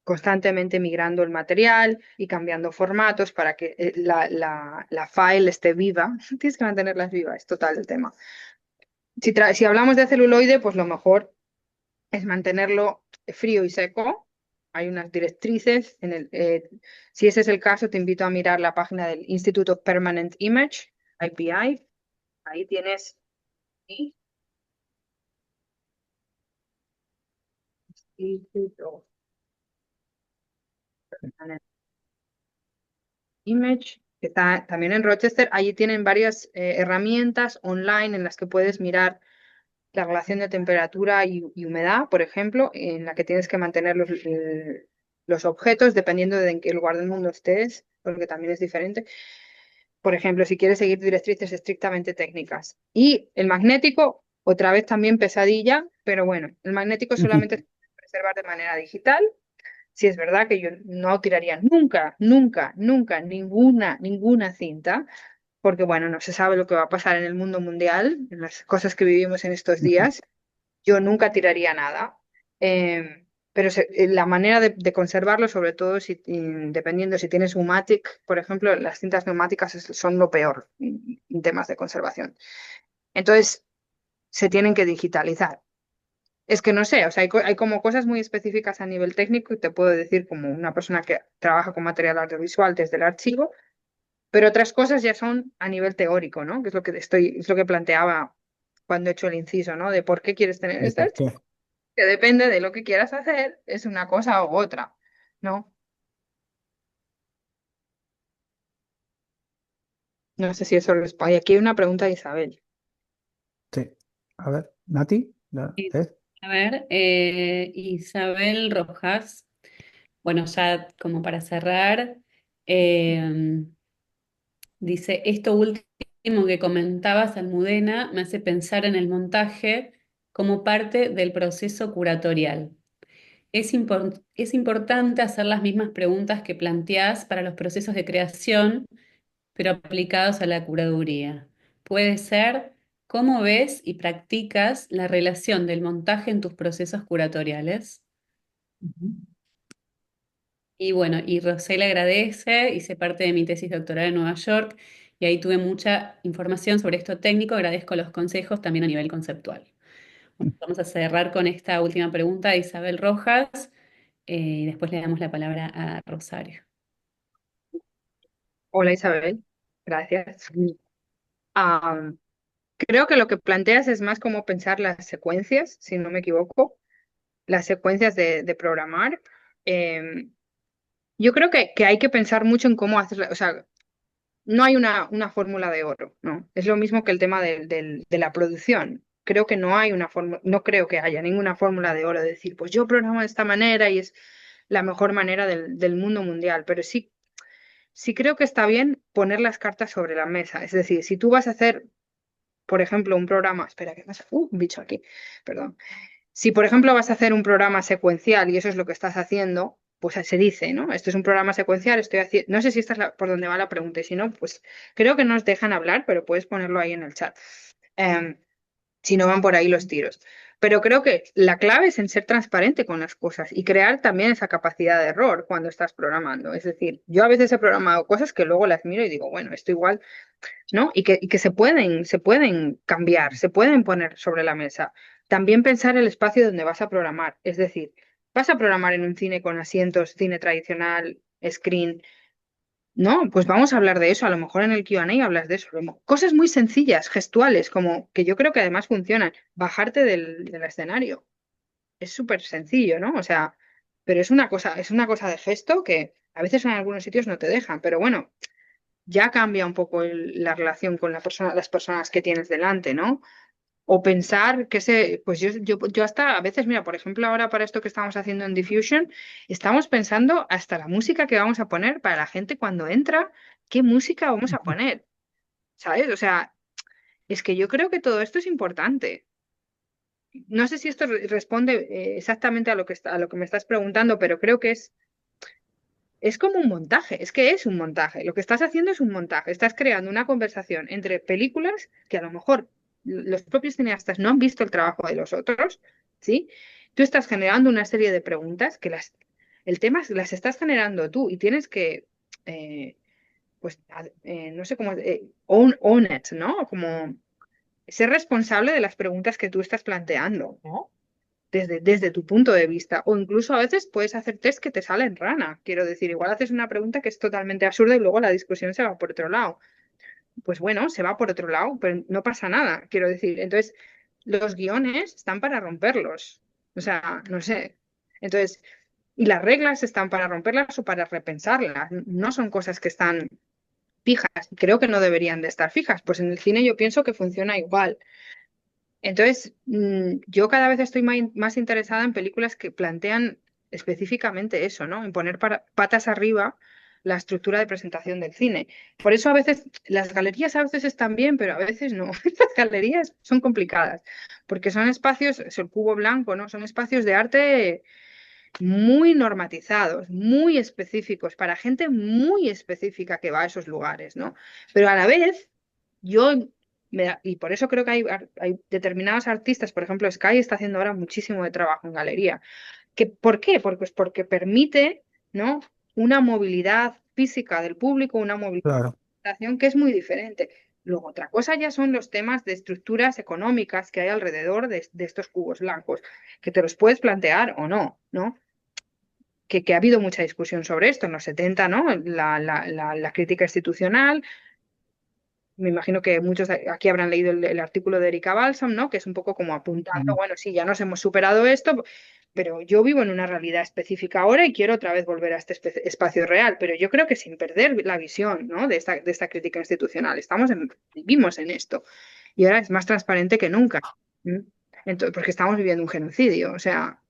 constantemente migrando el material y cambiando formatos para que la file esté viva. Tienes que mantenerlas vivas, es total el tema. Si hablamos de celuloide, pues lo mejor es mantenerlo frío y seco. Hay unas directrices. Si ese es el caso, te invito a mirar la página del Institute of Permanent Image, IPI. Ahí tienes sí, Institute of Permanent Image, que está también en Rochester. Allí tienen varias herramientas online en las que puedes mirar la relación de temperatura y humedad, por ejemplo, en la que tienes que mantener los objetos dependiendo de en qué lugar del mundo estés, porque también es diferente. Por ejemplo, si quieres seguir directrices estrictamente técnicas. Y el magnético, otra vez también pesadilla, pero bueno, el magnético solamente se puede preservar de manera digital. Si es verdad que yo no tiraría nunca, nunca, nunca ninguna cinta, porque bueno, no se sabe lo que va a pasar en el mundo mundial, en las cosas que vivimos en estos días. Yo nunca tiraría nada. Pero la manera de conservarlo, sobre todo dependiendo si tienes Umatic, por ejemplo, las cintas neumáticas son lo peor en temas de conservación. Entonces, se tienen que digitalizar. Es que no sé, o sea, hay como cosas muy específicas a nivel técnico y te puedo decir como una persona que trabaja con material audiovisual desde el archivo, pero otras cosas ya son a nivel teórico, ¿no? Que es lo que planteaba cuando he hecho el inciso, ¿no? De por qué quieres tener ¿El este por archivo, qué? que depende de lo que quieras hacer, es una cosa u otra, ¿no? No sé si eso responde. Y aquí hay una pregunta de Isabel. Sí. A ver, Nati, Sí. ¿es? A ver, Isabel Rojas. Bueno, ya como para cerrar, eh, dice, esto último que comentabas, Almudena, me hace pensar en el montaje como parte del proceso curatorial. Es importante hacer las mismas preguntas que planteás para los procesos de creación, pero aplicados a la curaduría. Puede ser, ¿cómo ves y practicas la relación del montaje en tus procesos curatoriales? Y bueno, y Rosel agradece, hice parte de mi tesis doctoral en Nueva York y ahí tuve mucha información sobre esto técnico, agradezco los consejos también a nivel conceptual. Bueno, vamos a cerrar con esta última pregunta de Isabel Rojas y después le damos la palabra a Rosario. Hola Isabel, gracias. Ah, creo que lo que planteas es más como pensar las secuencias, si no me equivoco, las secuencias de programar. Yo creo que hay que pensar mucho en cómo hacerlo. O sea, no hay una fórmula de oro, ¿no? Es lo mismo que el tema de la producción. Creo que no hay una fórmula, no creo que haya ninguna fórmula de oro de decir, pues yo programo de esta manera y es la mejor manera del mundo mundial, pero sí creo que está bien poner las cartas sobre la mesa. Es decir, si tú vas a hacer, por ejemplo, un programa, espera, que pasa, un bicho aquí, perdón. Si, por ejemplo, vas a hacer un programa secuencial y eso es lo que estás haciendo, pues se dice, ¿no? Esto es un programa secuencial, estoy haciendo, no sé si esta es por donde va la pregunta, y si no, pues creo que nos dejan hablar, pero puedes ponerlo ahí en el chat. Em, si no van por ahí los tiros. Pero creo que la clave es en ser transparente con las cosas y crear también esa capacidad de error cuando estás programando. Es decir, yo a veces he programado cosas que luego las miro y digo, bueno, esto igual, ¿no? Y que se pueden cambiar, se pueden poner sobre la mesa. También pensar el espacio donde vas a programar. Es decir, vas a programar en un cine con asientos, cine tradicional, screen. No, pues vamos a hablar de eso. A lo mejor en el Q&A hablas de eso. Cosas muy sencillas, gestuales, como que yo creo que además funcionan. Bajarte del escenario. Es súper sencillo, ¿no? O sea, pero es una cosa de gesto que a veces en algunos sitios no te dejan. Pero bueno, ya cambia un poco la relación con las personas que tienes delante, ¿no? O pensar que pues yo hasta a veces, mira, por ejemplo, ahora para esto que estamos haciendo en Diffusion, estamos pensando hasta la música que vamos a poner para la gente cuando entra, qué música vamos a poner, ¿sabes? O sea, es que yo creo que todo esto es importante. No sé si esto responde exactamente a lo que me estás preguntando, pero creo que es como un montaje, es que es un montaje. Lo que estás haciendo es un montaje. Estás creando una conversación entre películas que a lo mejor los propios cineastas no han visto el trabajo de los otros, ¿sí? Tú estás generando una serie de preguntas que el tema las estás generando tú y tienes que, pues, no sé cómo, own it, ¿no? Como ser responsable de las preguntas que tú estás planteando, ¿no? Desde tu punto de vista. O incluso a veces puedes hacer test que te salen rana. Quiero decir, igual haces una pregunta que es totalmente absurda y luego la discusión se va por otro lado. Pues bueno, se va por otro lado, pero no pasa nada. Quiero decir, entonces los guiones están para romperlos. O sea, no sé. Entonces, y las reglas están para romperlas o para repensarlas. No son cosas que están fijas. Creo que no deberían de estar fijas. Pues en el cine yo pienso que funciona igual. Entonces, yo cada vez estoy más interesada en películas que plantean específicamente eso, ¿no? En poner patas arriba la estructura de presentación del cine. Por eso a veces las galerías a veces están bien, pero a veces no. Las galerías son complicadas, porque son espacios, es el cubo blanco, ¿no? Son espacios de arte muy normatizados, muy específicos, para gente muy específica que va a esos lugares, ¿no? Pero a la vez, yo, y por eso creo que hay determinados artistas, por ejemplo, Sky está haciendo ahora muchísimo de trabajo en galería. ¿Por qué? Porque permite, ¿no? Una movilidad física del público, una Claro, movilización que es muy diferente. Luego, otra cosa ya son los temas de estructuras económicas que hay alrededor de estos cubos blancos, que te los puedes plantear o no, ¿no? Que ha habido mucha discusión sobre esto en los 70, ¿no? La crítica institucional. Me imagino que muchos aquí habrán leído el artículo de Erika Balsam, ¿no? Que es un poco como apuntando, mm, bueno, sí, ya nos hemos superado esto, pero yo vivo en una realidad específica ahora y quiero otra vez volver a este espacio real, pero yo creo que sin perder la visión, ¿no? De esta crítica institucional. Vivimos en esto y ahora es más transparente que nunca. ¿Mm? Entonces, porque estamos viviendo un genocidio, o sea,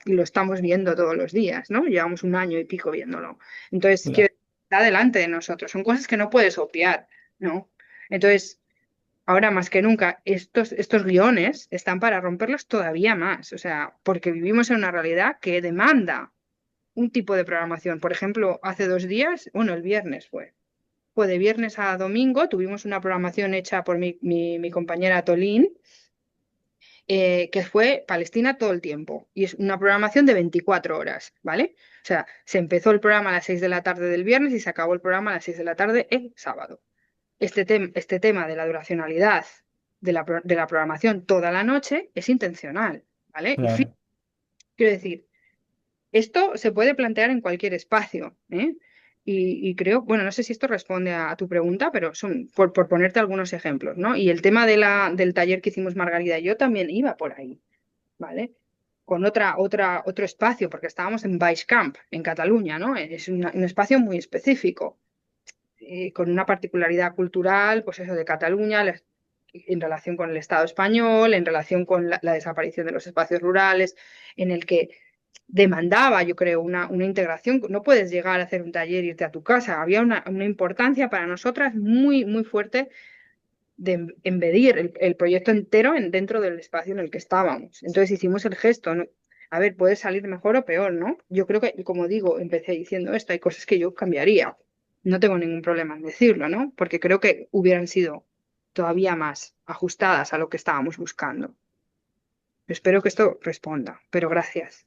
y lo estamos viendo todos los días, ¿no? Llevamos un año y pico viéndolo. Entonces, claro. está delante de nosotros. Son cosas que no puedes obviar, ¿no? Entonces, ahora más que nunca, estos guiones están para romperlos todavía más, o sea, porque vivimos en una realidad que demanda un tipo de programación. Por ejemplo, hace 2 días, bueno, el viernes fue de viernes a domingo, tuvimos una programación hecha por mi compañera Tolín, que fue Palestina todo el tiempo. Y es una programación de 24 horas, ¿vale? O sea, se empezó el programa a las 6 de la tarde del viernes y se acabó el programa a las 6 de la tarde el sábado. Este tema de la duracionalidad de la programación toda la noche es intencional, ¿vale? Claro. Quiero decir, esto se puede plantear en cualquier espacio, ¿eh? Y creo, bueno, no sé si esto responde a tu pregunta, pero son por ponerte algunos ejemplos, ¿no? Y el tema del taller que hicimos Margarida y yo también iba por ahí, ¿vale? Con otro espacio, porque estábamos en Baix Camp, en Cataluña, ¿no? Es un espacio muy específico. con una particularidad cultural, pues eso, de Cataluña, en relación con el Estado español, en relación con la desaparición de los espacios rurales, en el que demandaba, yo creo, una integración. No puedes llegar a hacer un taller e irte a tu casa. Había una importancia para nosotras muy, muy fuerte de embedir el proyecto entero dentro del espacio en el que estábamos. Entonces hicimos el gesto, ¿no? A ver, puede salir mejor o peor, ¿no? Yo creo que, como digo, empecé diciendo esto, hay cosas que yo cambiaría. No tengo ningún problema en decirlo, ¿no? Porque creo que hubieran sido todavía más ajustadas a lo que estábamos buscando. Espero que esto responda, pero gracias.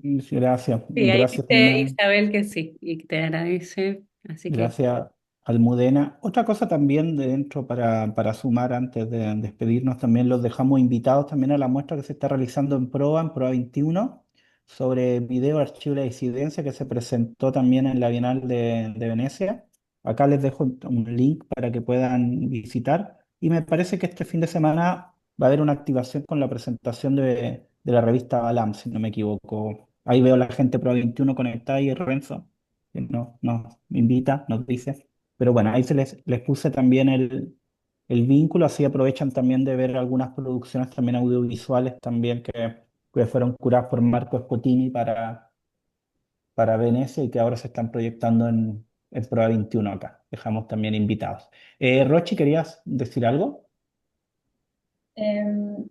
Sí, gracias. Sí, ahí Gracias dice también. Isabel que sí, y que te agradece. Así que Gracias, Almudena. Otra cosa también de dentro para sumar antes de despedirnos, también los dejamos invitados también a la muestra que se está realizando en Proa 21, sobre video, archivo y la disidencia, que se presentó también en la Bienal de Venecia. Acá les dejo un link para que puedan visitar. Y me parece que este fin de semana va a haber una activación con la presentación de la revista Balam, si no me equivoco. Ahí veo a la gente Proa 21 conectada y Renzo que nos invita, nos dice. Pero bueno, ahí les puse también el vínculo, así aprovechan también de ver algunas producciones también audiovisuales también que fueron curadas por Marco Spotini para Venecia y que ahora se están proyectando en Prueba 21 acá. Dejamos también invitados. Rochi, ¿querías decir algo?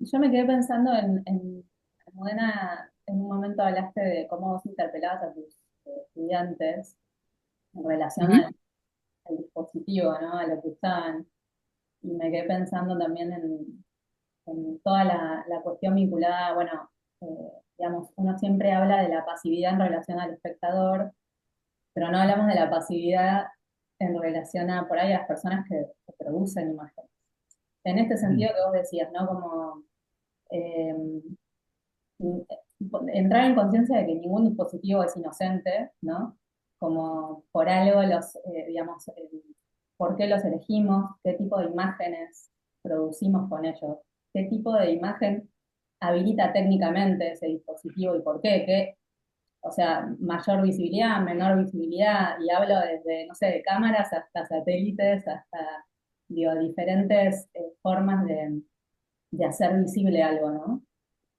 Yo me quedé pensando Almudena, en un momento hablaste de cómo vos interpelabas a tus estudiantes en relación Ujú. al dispositivo, ¿no? A lo que usaban. Y me quedé pensando también en toda la cuestión vinculada, bueno, digamos, uno siempre habla de la pasividad en relación al espectador, pero no hablamos de la pasividad en relación a, por ahí, a las personas que producen imágenes. En este Mm, sentido que vos decías, ¿no? Como eh, entrar en conciencia de que ningún dispositivo es inocente, ¿no? Como por algo digamos, por qué los elegimos, qué tipo de imágenes producimos con ellos, qué tipo de imagen habilita técnicamente ese dispositivo y por qué, o sea, mayor visibilidad, menor visibilidad, y hablo desde, no sé, de cámaras hasta satélites, hasta, digo, diferentes formas de hacer visible algo, ¿no?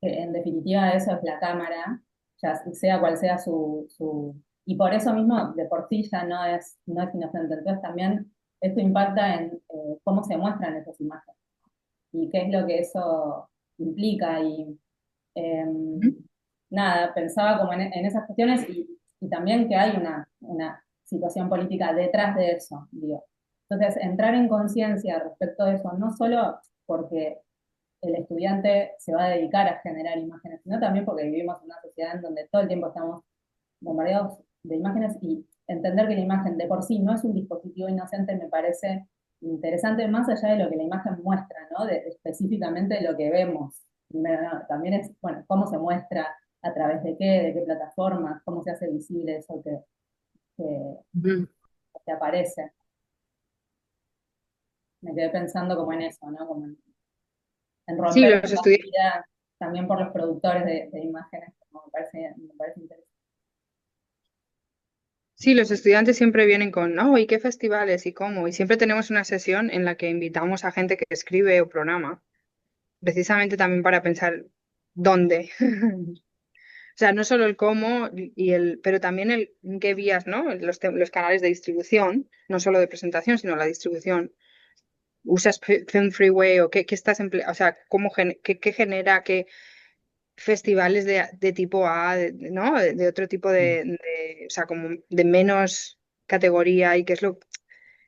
Que en definitiva eso es la cámara, ya sea cual sea y por eso mismo de por sí ya no es inocente. Entonces también esto impacta en cómo se muestran esas imágenes y qué es lo que eso implica. Y eh, nada, pensaba como en esas cuestiones y también que hay una situación política detrás de eso, digo. Entonces, entrar en conciencia respecto de eso, no solo porque el estudiante se va a dedicar a generar imágenes, sino también porque vivimos en una sociedad en donde todo el tiempo estamos bombardeados de imágenes y entender que la imagen de por sí no es un dispositivo inocente me parece interesante más allá de lo que la imagen muestra, ¿no? Específicamente lo que vemos. Primero, no, también es, bueno, cómo se muestra, a través de qué plataformas, cómo se hace visible eso que, Ujú. que aparece. Me quedé pensando como en eso, ¿no? Como en Sí, romper los esa estudiantes. pasividad también por los productores de imágenes, como me parece interesante. Sí, los estudiantes siempre vienen con, oh, ¿y qué festivales y cómo? Y siempre tenemos una sesión en la que invitamos a gente que escribe o programa, precisamente también para pensar dónde. O sea, no solo el cómo pero también el en qué vías, ¿no? Los canales de distribución, no solo de presentación, sino la distribución. ¿Usas Film Freeway o qué estás empleando? O sea, qué genera, qué festivales de tipo A, ¿no? De otro tipo mm, o sea, como de menos categoría y qué es lo.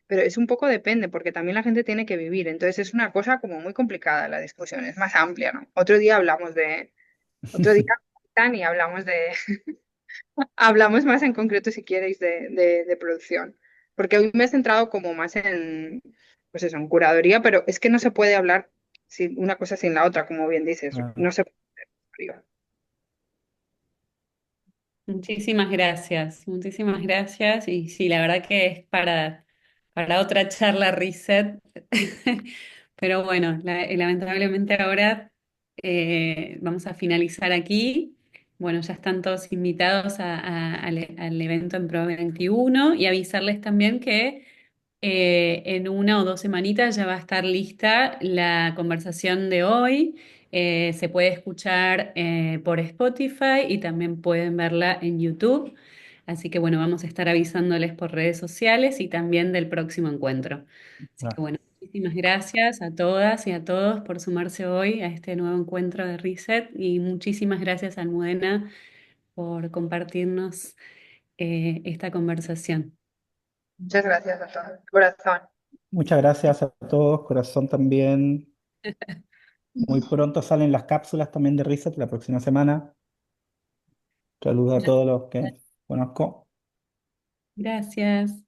Pero es un poco depende, porque también la gente tiene que vivir. Entonces es una cosa como muy complicada la discusión, es más amplia, ¿no? Otro día, Tani, hablamos más en concreto si queréis de producción. Porque hoy me he centrado como más pues eso, en curaduría, pero es que no se puede hablar sin una cosa sin la otra, como bien dices. claro. No se puede. muchísimas gracias, muchísimas gracias. Y sí, la verdad que es para otra charla reset. Pero bueno, lamentablemente ahora vamos a finalizar aquí. Bueno, ya están todos invitados al evento en Pro 21 y avisarles también que en 1 o 2 semanitas ya va a estar lista la conversación de hoy. Se puede escuchar por Spotify y también pueden verla en YouTube. Así que bueno, vamos a estar avisándoles por redes sociales y también del próximo encuentro. Así que bueno, muchísimas gracias a todas y a todos por sumarse hoy a este nuevo encuentro de Reset y muchísimas gracias a Almudena por compartirnos esta conversación. Muchas gracias a todos, de corazón. Muchas gracias a todos, corazón también. Muy pronto salen las cápsulas también de Reset la próxima semana. Saludos a todos los que conozco. Gracias.